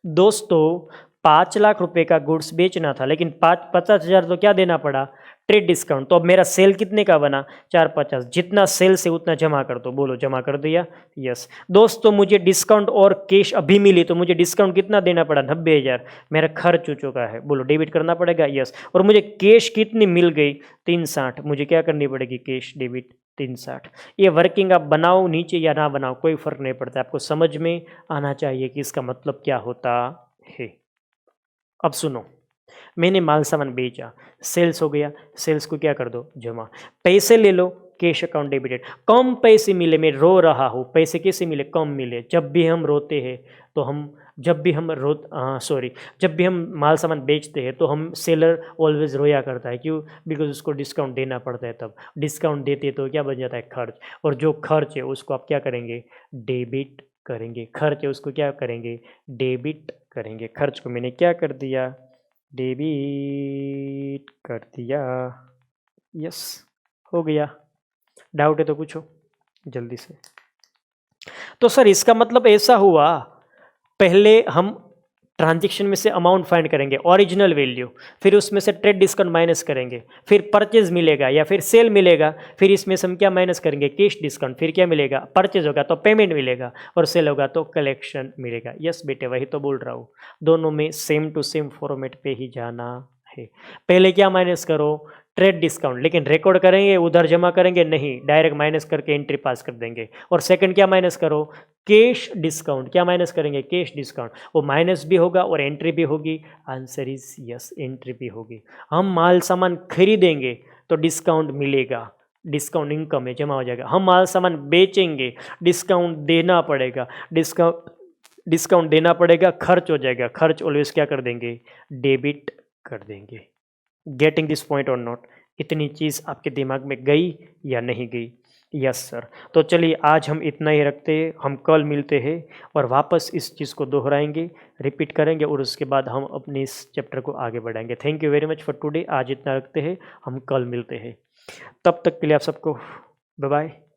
दोस्तों 5 लाख रुपए का गुड्स बेचना था, लेकिन 50,000 तो क्या देना पड़ा? Trade discount. तो अब मेरा सेल कितने का बना? 450। जितना सेल से उतना जमा कर दो। बोलो जमा कर दिया? यस। दोस्तों मुझे डिस्काउंट और कैश अभी मिली, तो मुझे डिस्काउंट कितना देना पड़ा? 90,000। मेरा खर्च हो चुका है। बोलो डेबिट करना पड़ेगा? यस। और मुझे कैश कितनी मिल गई? 360। मुझे क्या करनी पड़ेगी? Cash debit 360। ये वर्किंग आप बनाओ नीचे या ना बनाओ कोई फर्क नहीं पड़ता, आपको समझ में आना चाहिए कि इसका मतलब क्या होता है। अब सुनो, मैंने माल सामान बेचा, सेल्स हो गया। सेल्स को क्या कर दो? जमा। पैसे ले लो, कैश अकाउंट डेबिटेड। कम पैसे मिले, मैं रो रहा हूँ। पैसे कैसे मिले? कम मिले। जब भी हम रोते हैं तो हम जब भी हम रो सॉरी जब भी हम माल सामान बेचते हैं तो हम सेलर ऑलवेज रोया करता है। क्यों? बिकॉज उसको डिस्काउंट देना पड़ता है। तब डिस्काउंट देते तो क्या बन जाता है? खर्च। और जो खर्च है उसको आप क्या करेंगे? डेबिट करेंगे। खर्च है उसको क्या करेंगे? डेबिट करेंगे। खर्च को मैंने क्या कर दिया? डेबिट कर दिया। यस हो गया। डाउट है तो पूछो जल्दी से। तो सर इसका मतलब ऐसा हुआ, पहले हम ट्रांजेक्शन में से अमाउंट फाइंड करेंगे, ओरिजिनल वैल्यू, फिर उसमें से ट्रेड डिस्काउंट माइनस करेंगे, फिर परचेज मिलेगा या फिर सेल मिलेगा, फिर इसमें से हम क्या माइनस करेंगे, कैश डिस्काउंट, फिर क्या मिलेगा, परचेज होगा तो पेमेंट मिलेगा और सेल होगा तो कलेक्शन मिलेगा। यस बेटे, वही तो बोल रहा हूँ, दोनों में सेम टू सेम फॉर्मेट पे ही जाना है। पहले क्या माइनस करो, ट्रेड डिस्काउंट, लेकिन रिकॉर्ड करेंगे उधर जमा करेंगे नहीं, डायरेक्ट माइनस करके एंट्री पास कर देंगे। और सेकंड क्या माइनस करो, कैश डिस्काउंट, क्या माइनस करेंगे, कैश डिस्काउंट, वो माइनस भी होगा और एंट्री भी होगी। आंसर इज यस, एंट्री भी होगी। हम माल सामान खरीदेंगे तो डिस्काउंट मिलेगा, डिस्काउंट इनकम में जमा हो जाएगा। हम माल सामान बेचेंगे, डिस्काउंट देना पड़ेगा, डिस्काउंट देना पड़ेगा, खर्च हो जाएगा, खर्च ऑलवेज क्या कर देंगे, डेबिट कर देंगे। गेटिंग दिस पॉइंट और नॉट, इतनी चीज़ आपके दिमाग में गई या नहीं गई? Yes sir. तो चलिए आज हम इतना ही रखते हैं, हम कल मिलते हैं और वापस इस चीज़ को दोहराएंगे, रिपीट करेंगे और उसके बाद हम अपने इस चैप्टर को आगे बढ़ाएंगे। Thank you very much for today. आज इतना रखते हैं, हम कल मिलते हैं। तब तक के लिए आप सबको बाय बाय।